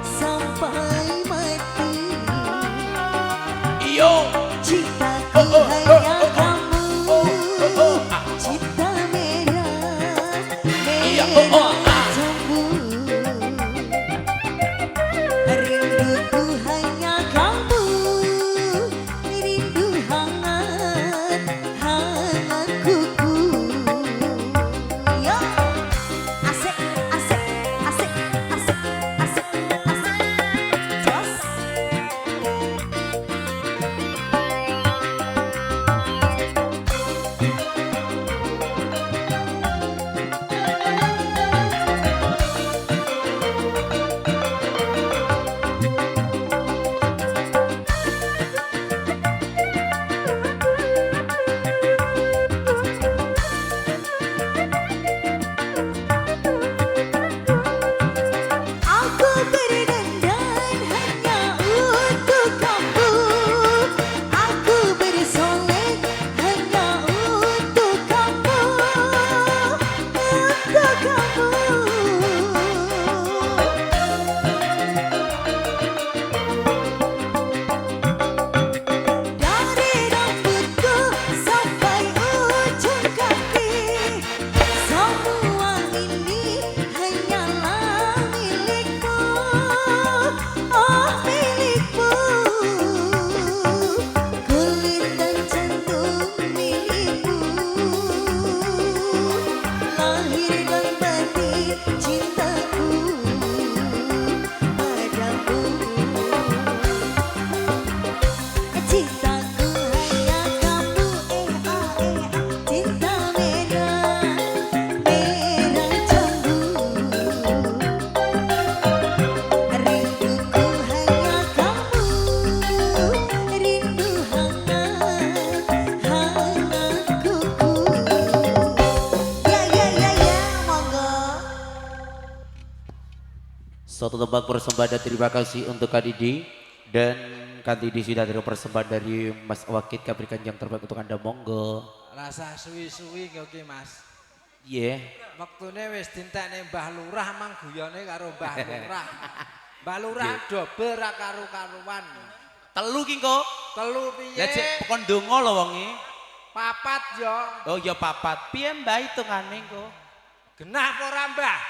sampai mati. Iyo. Cintaku hanya kamu, cinta rinduku hanya kamu, rindu hangat kuku. Yo, asik. Suatu tebak persembahan dan terima kasih untuk Kak Didi. Dan Kak Didi sudah terima persembahan dari Mas Wakid. Kak berikan yang terbaik untuk Anda, monggo. Rasa suwi-suwi oke Mas. Iya. Wektune wis dintekne Mbah Lurah mang guyone karo Mbah Lurah. Mbah Lurah dobel ra karu-karuan. Telu ki kok. Telu piye? Lah cek pokon donga lho wonge. Papat yo. Oh ya papat. Piye Mbah hitungane kok? Genah apa ora Mbah?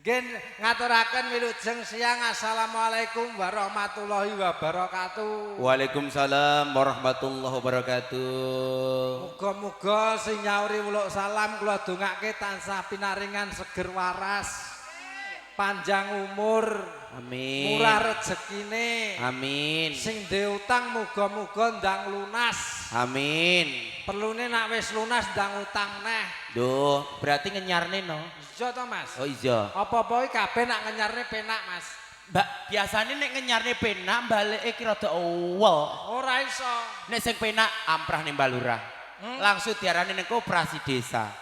Gen ngaturaken wilujeng siang assalamualaikum warahmatullahi wabarakatuh. Waalaikumsalam warahmatullahi wabarakatuh. Muga-muga sing nyauri wuluk salam kula dongake tansah pinaringan seger waras, panjang umur, Amin. murah rezekine. Amin. Sing duwe utang muga-muga ndang lunas. Amin. Perlune nak wis lunas ndang utang neh. Duh, berarti ngenyarne no. Iya to Mas? Oh iya. Apa-apa iki kabeh nak ngenyarne penak Mas. Mbak, biasanya nek ngenyarne penak balike ki rada owel. Ora iso. Nek sing penak amprah ning Mbak Lurah. Langsung diarani ning koperasi desa.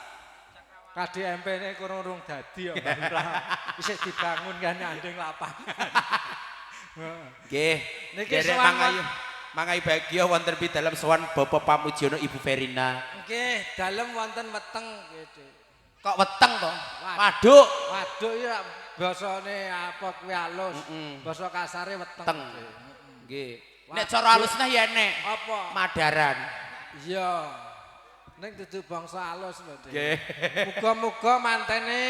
KDMP-ne kurung dadi ya Mbak Lurah. Isih dibangun kan andeng lapangan. Nggih. Niki Derek sowan mangayu bahagia wonten pi dalam sowan Bapak Pamujiono Ibu Verina. Nggih, dalem wonten weteng gitu. Kok weteng to? Waduk. Waduh ya basane apa kuwi alus. Basa kasare weteng. Teng. Nggih. Nek cara halusnya ya nek. Apa? Madaran. Iya. Ning dudu bangsa alus lho, Dik. Nggih. Muga-muga mantene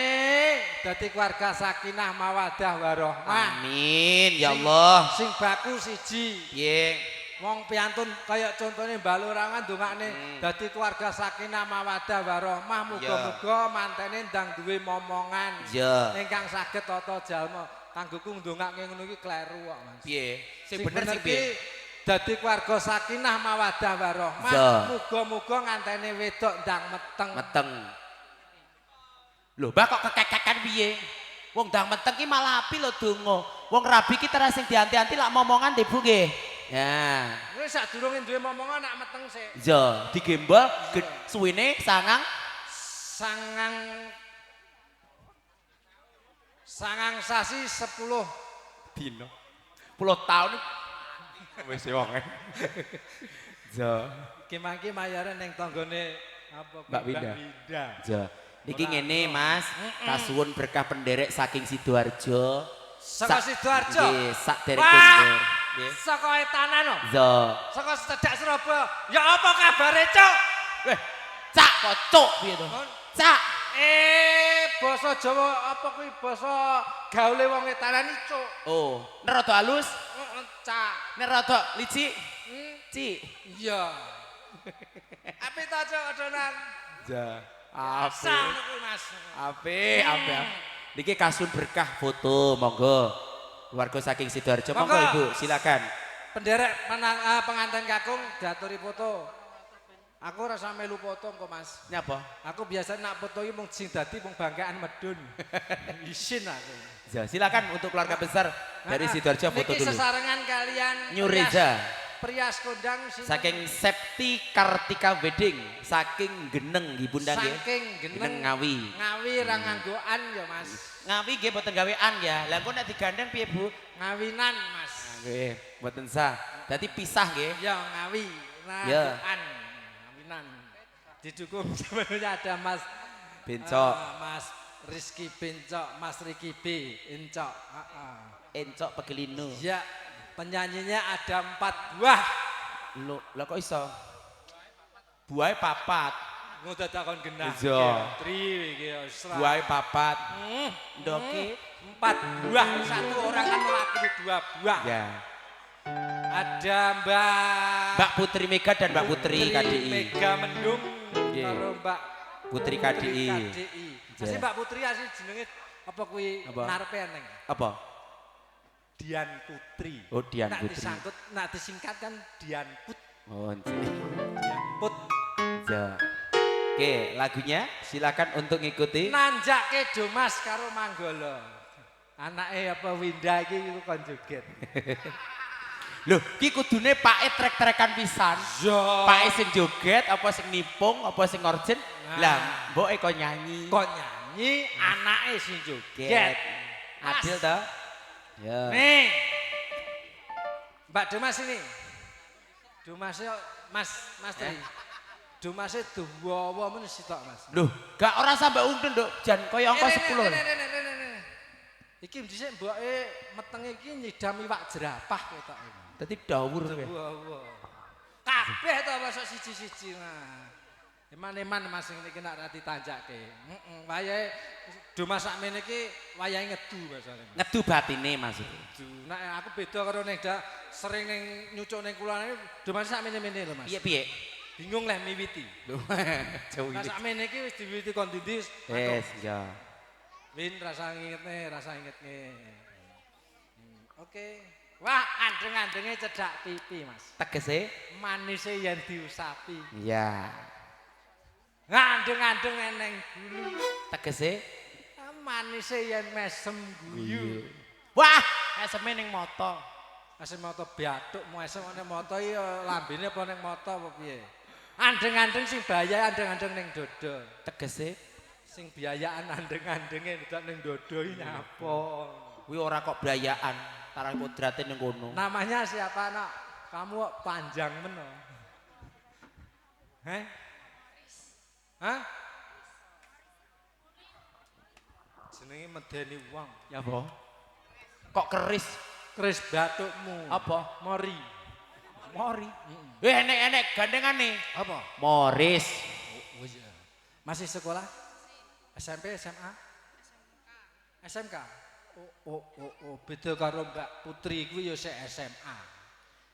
dadi keluarga sakinah mawaddah warahmah. Amin ya Allah. Sing baku siji. Nggih. Wong piantun kaya contone Mbah Lurangan ndongakne dadi keluarga sakinah mawaddah warahmah. Muga-muga mantene ndang duwe momongan. Iya. Ingkang saged tata jalma. Kanggoku ndongake ngono iki kleru kok, Mas. Piye? Sing bener sing ki piye? dadi keluarga sakinah mawaddah warahmah. Iya. Muga-muga ngantene wedok ndang meteng. Meteng. Lho, Mbak kok kekekekan piye? Wong ndang meteng ki malah api lho donga. Wong rabi ki terus sing dianti-anti lak momongan Ibu nggih. Ya. Wis sadurunge duwe momongan nak meteng sik. Iya, digembol suwene sangang sasi 10 dino. 10 tahun wis wonge. Iya. Ki mangki mayare ning tanggane apa Mbak Winda. Winda. Iya. Niki ngene Mas, kasuwun berkah penderek saking Sidoarjo. Saka Sidoarjo. Nggih, sak derek Wah! kundur. Nggih. Saka etanan lho. Iya. Saka Sedak Surabaya. Ya apa kabare, Cuk? Weh, cak kok cuk piye to? Cak. Basa Jawa apa kuwi basa gaule wong etanan iki, Cuk? Oh, nek rada halus, Cak. nek rada licik, cik. Iya. Api ta, Cuk, adonan? Ja. Asal kuwi, Mas. Ape. Niki kasun berkah foto, monggo. Keluarga saking Sidoarjo, monggo Monggo. Ibu, silakan. Penderek pengantin kakung diaturi foto. Aku rasa melu foto kok Mas. Nyapa? Aku biasa nak foto iki mung sing dadi mung banggaan medun. Isin aku. Ya, silakan untuk keluarga besar dari Sidoarjo foto Niki dulu. sesarengan kalian Nyureza. Prias kondang sini. Saking Septi Kartika Wedding, saking Geneng nggih Bunda nggih. Saking geneng Ngawi. Ngawi ra nganggoan ya Mas. Ngawi nggih boten gawean ya. Lah engko nek digandeng piye, Bu? Ngawinan Mas. Nggih, boten sah. Dadi pisah nggih. Ya Ngawi ra Ya. nganggoan. Ngawinan. Didukung sebenarnya ada Mas Bencok. Mas Rizky Bencok, Mas Riki B, Encok. Encok Pegelino. Ya, penyanyinya ada 4 buah. Lho, lah kok iso? Buahe papat. Ngono takon genah. Iya. Tri iki Isra. Buahe papat. Ndoke 4 buah, satu orang kan mewakili 2 buah. ya. Ada Mbak Putri Mega dan Mbak Putri KDI. Mega Mendung Nggih. karo Mbak Putri KDI. KDI. Asli Mbak Putri asli jenenge apa kuwi Apa? narepe eneng. Apa? Dian Putri. Oh, Dian Nak Putri. disangkut, nak disingkat kan Dian Put. Oh, nggih. Dian Put. Ya. Oke, lagunya silakan untuk ngikuti. Nanjake Domas karo Manggolo. Anake apa Winda iki iku kon joget. Loh, ki kudune pake trek-trekan pisan. Yo. Pake sing joget, apa sing nipung, apa sing orjen. Lah, mboke kok nyanyi. Kok nyanyi anake sing joget. Adil toh? Ya. Nih. Mbak Dumas ini. Dumasnya Mas Tri. Dumasnya duwawa men sitok Mas. Loh, gak ora sampe undhen, Nduk. Jan koyo angka 10. Iki dhisik mboke metenge iki nyidam iwak jerapah ketok. Dadi dawur kowe. Duwawa. Kabeh to masuk siji-siji nah. Eman-eman Mas ngene iki nak ra ditanjakke. Heeh, wayahe Dumas sakmene iki wayahe ngedu basane. Ngedu batine maksudku. Nek aku beda karo nek sering ning nyucuk ning kulane Dumas sakmene-mene lho Mas. Piye? Bingung lah miwiti. Jauh Nah ini. sakmene iki wis diwiwiti kon ndi. Yes, ya. Win rasa ingetne. Oke. Wah, andeng-andenge cedak pipi, Mas. Tegese? Manise yen diusapi. Iya. Ngandeng-andeng eneng gulu. Tegese? Manise yen mesem guyu. Wah, eseme ning moto. Asem moto biatuk, mau esem ning moto iki lambene apa ning moto apa piye? Andeng-andeng sing bahaya andeng-andeng ning dodo. Tegese? Sing biayaan andeng-andenge ndak ning dodo iki nyapa? Kuwi ora kok brayaan, tarang kodrate ning kono. Namanya siapa, Nak? Kamu kok panjang men. Hah? Jenenge medeni wong. Ya apa? Kok keris? Keris batukmu. Apa? Mori. Mori. Enek-enek gandengane. Apa? Moris. Oh iya. Masih sekolah? SMP, SMA? SMK. Oh, beda karo Mbak Putri kuwi ya sik SMA.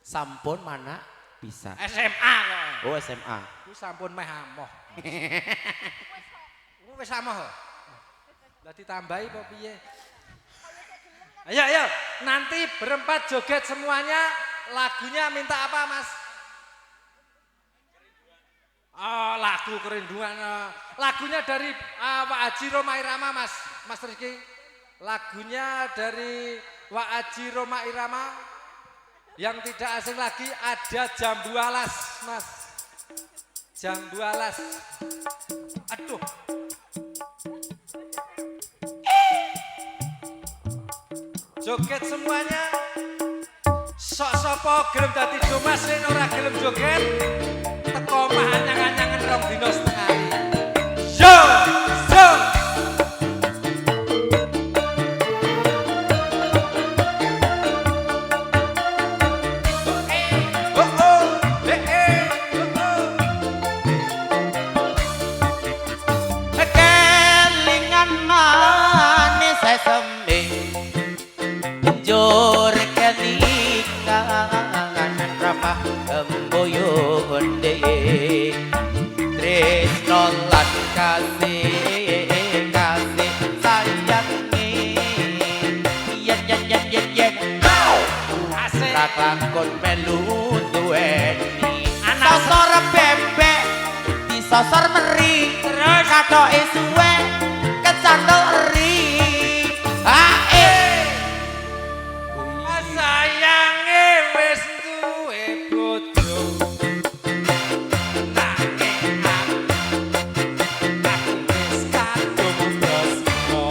Sampun mana bisa. SMA kok. Oh, SMA. Kuwi sampun meh amoh. Wis amoh. Lah ditambahi apa piye? Ayo, nanti berempat joget semuanya. Lagunya minta apa, Mas? Oh, lagu kerinduan. Lagunya dari Wak Haji Roma Irama, Mas Rizky. Lagunya dari Wak Haji Roma Irama. Yang tidak asing lagi ada Jambu Alas, Mas. Jambu Alas. Aduh. Joget semuanya. Sok-sopo gelem dadi Dumas yen ora gelem joget. Teko mah anyang-anyangan 2 dina setengah. Yo! Kelingan manis seseme njur kelingan ramah emboyo onde tresno lan kasih sayangi yen lakon melu duweni sosor bebek disosor meri terus katoke suwe kecandol eri Sayange wis duwe bojo. Nanging aku wis kadung tresno.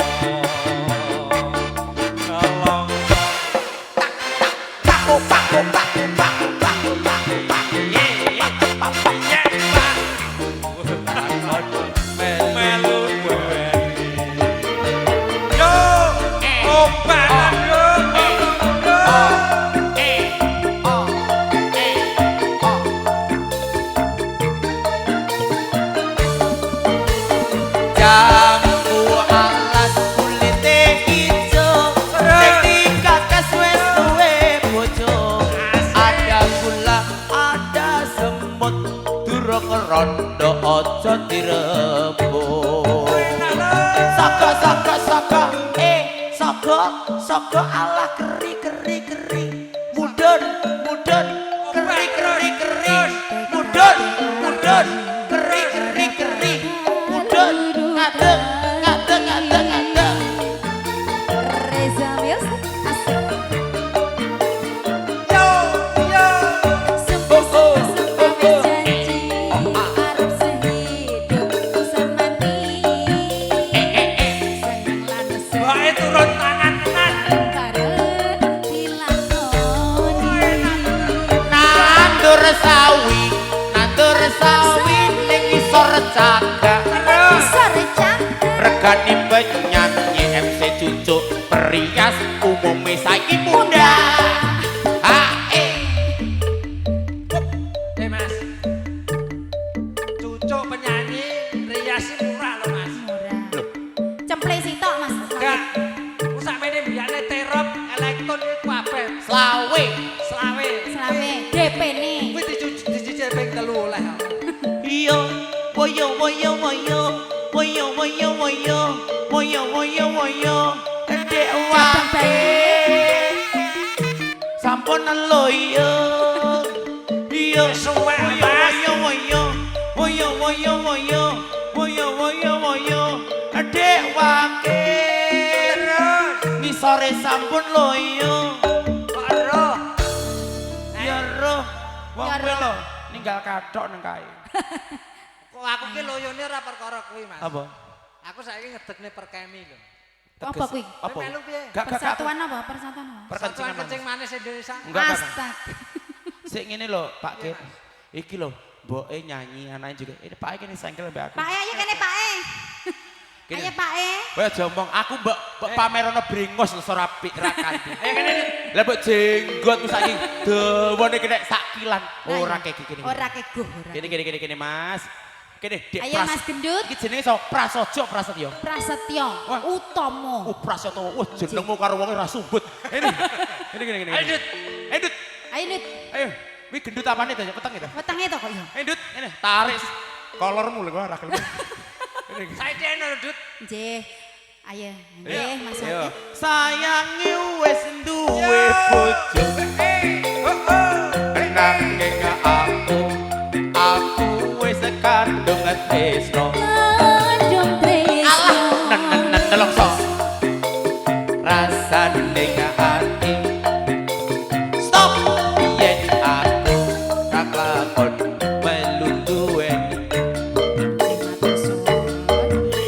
Nolong melu duweni. Yo, ompalan yo. Jambu alas kulite ijo ketika wis duwe bojo ada gula ada semut durung rondo aja direbut saka alah keri mudun keri mudun keri mudun ngadeg Reza Music asik. Sempis janji arep sehidup semati. Seneng lan Bae turun tangan. regane penyanyi MC Cucuk perias umume saiki muda. Mas. Cucuk penyanyi rias murah loh Mas. Murah. Cemple sitok Mas. Enggak. Sakmene mbiyane terop elektron iku kabeh. Selawe. Selawe. Selawe DP-ne. Kuwi dicicil ping 3 oleh. Yo woyo woyo woyo woyo woyo woyo woyo woyo woyo dek wae sampun loyo yo Suwe woyo woyo woyo woyo woyo woyo woyo woyo dek wae ngisore sampun loyo Karo. ya roh wong Ya kowe roh. lho ninggal kathok nang kae. Kok aku ki loyone ora perkara kuwi Mas. Apa? Aku saiki ngedekne perkemi lho. Apa kuwi? Apa? Melu piye? Persatuan apa? Persatuan apa? Persatuan Kencing Manis Indonesia. Enggak apa-apa. Astag. Sik ngene lho, Pak Kit. Iki lho, mboke nyanyi, anake juga. Ini Pak Kit sengkel mbak aku. Pak E ayo kene Pak E. Kene. Ayo Pak E. Kowe aja omong aku mbok pamerono brengos lho ora apik ra kanthi. Ayo kene. Lah mbok jenggotmu saiki dawane kena sakilan. Ora kayak gini. Ora kegoh ora. Kene Mas. Kene Dek Ayo Mas Gendut. Iki jenenge sapa? Prasojo Prasetyo. Prasetyo Wah. Utomo. Prasetyo. Wah jenengmu karo wong ra sumbut. Ini. Kene. Ayo Dut. Dut. Ayo Nit. Ayo. Wi gendut apane to? Peteng itu. Wetenge to kok ya. Dut, ini tarik kolormu lho ora gelem. Saiki eno Dut. Nggih. Ayo, nggih Mas Ayo. Wati. Sayangi wis duwe bojo. Nanging aku wis kandung tresno. Kandung tresno. Alah, nelongso. Rasane ati. Stop. Yen aku kaklakon melu duwe.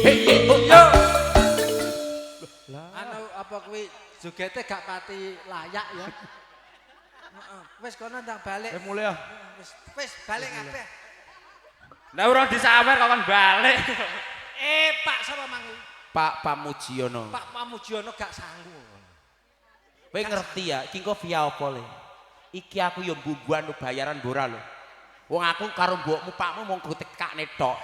Hey, oh, yo. Anu apa kuwi jogete gak pati layak ya. Heeh. Wis kono ndang balik. Mulai ya. Wis balik kabeh. Nah, urang disawer kawan balik. Pak sapa mang kuwi? Pak Pamujiono. Pak Pamujiono gak sanggup. Kowe ngerti ya, iki engko via apa le? Iki aku yo mbubuan bayaran bora lho. Wong aku karo mbokmu pakmu mung tekakne tok.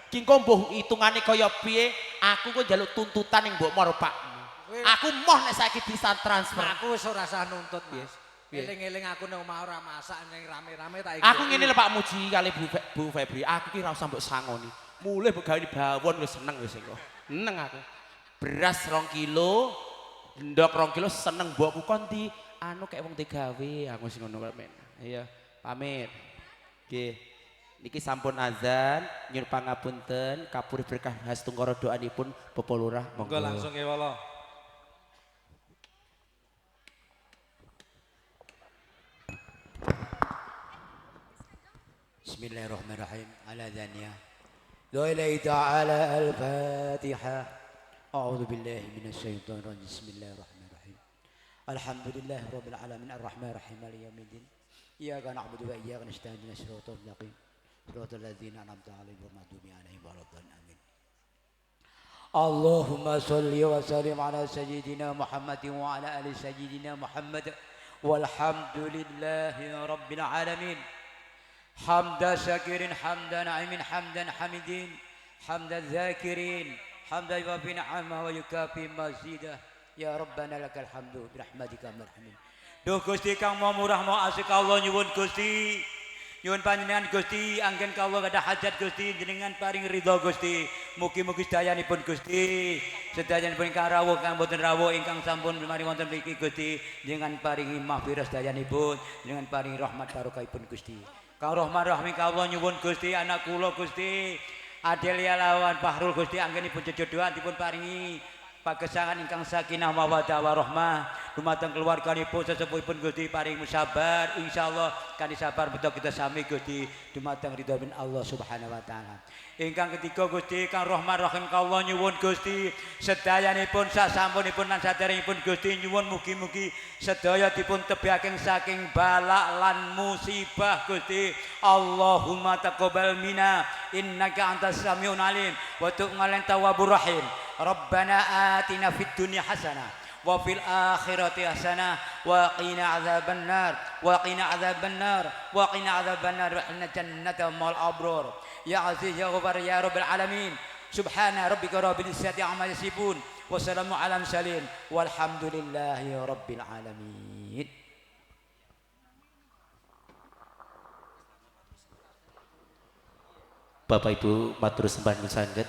Iki engko mbuh hitungane kaya piye, aku kok njaluk tuntutan ning mbokmu karo pakmu. Aku moh nek saiki bisa transfer. Aku wis ora usah nuntut, Mas. Piye? Eling-eling aku nang omah ora masak ning rame-rame tak Aku ngene lho Pak Muji kali Bu Febri, aku ki ora usah mbok sangoni. Mulih begawe bawon wis seneng wis engko. Seneng aku. Beras 2 kilo, ndok 2 kilo seneng mbokku kon di anu kayak wong digawe, aku wis ngono kok men. Iya, pamit. Nggih. Niki sampun azan, nyuwun pangapunten, kapur berkah hastungkara doanipun Bapak Lurah monggo. Monggo langsung kewala. Bismillahirrahmanirrahim. Ala dhaniyah. Lillahi ta'ala al-Fatihah. A'udzu billahi minasy syaithanir rajim. Bismillahirrahmanirrahim. Alhamdulillahi rabbil alamin arrahmanir rahim maliki yaumiddin. Iyyaka na'budu wa iyyaka nasta'in ihdinas siratal mustaqim. Siratal ladzina an'amta 'alaihim ghairil maghdubi 'alaihim waladdallin. Amin. Allahumma shalli wa sallim ala sayyidina Muhammadin wa ala ali sayyidina Muhammad. Walhamdulillahi rabbil alamin. حمد شاكر حمد نعيم حمدا حميدين حمد الذاكرين حمد يوافي نعمه ويكافي مزيده يا ربنا لك الحمد برحمتك مرحمين. Duh Gusti kang mau murah mau asik Allah nyuwun Gusti. Nyuwun panjenengan Gusti anggen kawula gadah hajat Gusti jenengan paring ridho Gusti. Mugi-mugi sedayanipun Gusti. Sedayanipun ingkang rawuh kang boten rawuh ingkang sampun mari wonten mriki Gusti jenengan paringi mahfirah sedayanipun, jenengan paringi rahmat barokahipun Gusti. Kang Rahman Rahmi kawula nyuwun Gusti anak kula Gusti Adelia lawan Bahrul Gusti anggenipun jodohan dipun paringi pagesangan ingkang sakinah mawaddah warahmah dumateng keluarganipun sesepuhipun Gusti paring sabar insyaallah kanthi sabar beto kita sami Gusti dumateng ridhoipun Allah Subhanahu wa taala. Ingkang ketiga Gusti Kang Rahman Rahim kawula nyuwun Gusti sedayanipun sasampunipun lan saderengipun Gusti nyuwun mugi-mugi sedaya dipun tebihaken saking balak lan musibah Gusti. Allahumma taqabbal minna innaka antas samiun alim wa tub ngalen tawwabur rahim. Rabbana atina fid dunya hasanah wa fil akhirati hasanah wa qina adzabannar wa qina adzabannar wa qina adzabannar wa inna jannata mal abror ya aziz ya ghafar ya rabbal alamin subhana rabbika rabbil izzati amma yasifun wa salamun ala mursalin walhamdulillahi rabbil alamin. Bapak Ibu matur sembah nyuwun sanget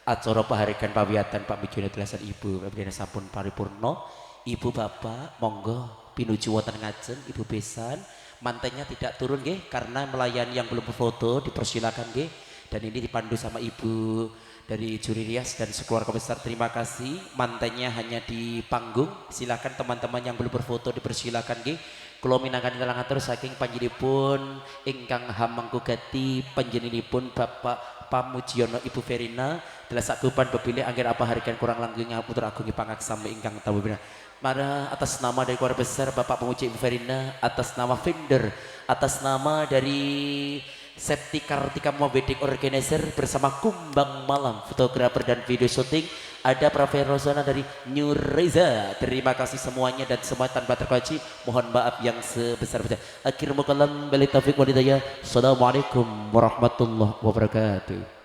acara paharikan pawiatan Pak Mijono Telasan Ibu Pembina sampun paripurna. Ibu bapak monggo pinuju wonten ngajeng Ibu besan mantennya tidak turun nggih karena melayani yang belum berfoto dipersilakan nggih dan ini dipandu sama Ibu dari juri rias dan sekeluarga besar. Terima kasih. Mantennya hanya di panggung. Silakan teman-teman yang belum berfoto dipersilakan nggih. Kula minangkan ingkang atur saking panjenenganipun ingkang hamangku gati panjenenganipun Bapak Pamujiono Ibu Verina telah sakupan bebile angger apa harikan kurang langgeng ngapunten agung pangaksami ingkang tamu bina. Mara atas nama dari keluarga besar Bapak Pemuji Ibu Verina, atas nama vendor, atas nama dari Septi Kartika Wedding Organizer bersama Kumbang Malam fotografer dan video syuting, ada Praver Rosana dari New Reza. Terima kasih semuanya dan semua tanpa terkecuali mohon maaf yang sebesar-besar. Akhirul kalam bali taufik walhidayah. Assalamualaikum warahmatullahi wabarakatuh.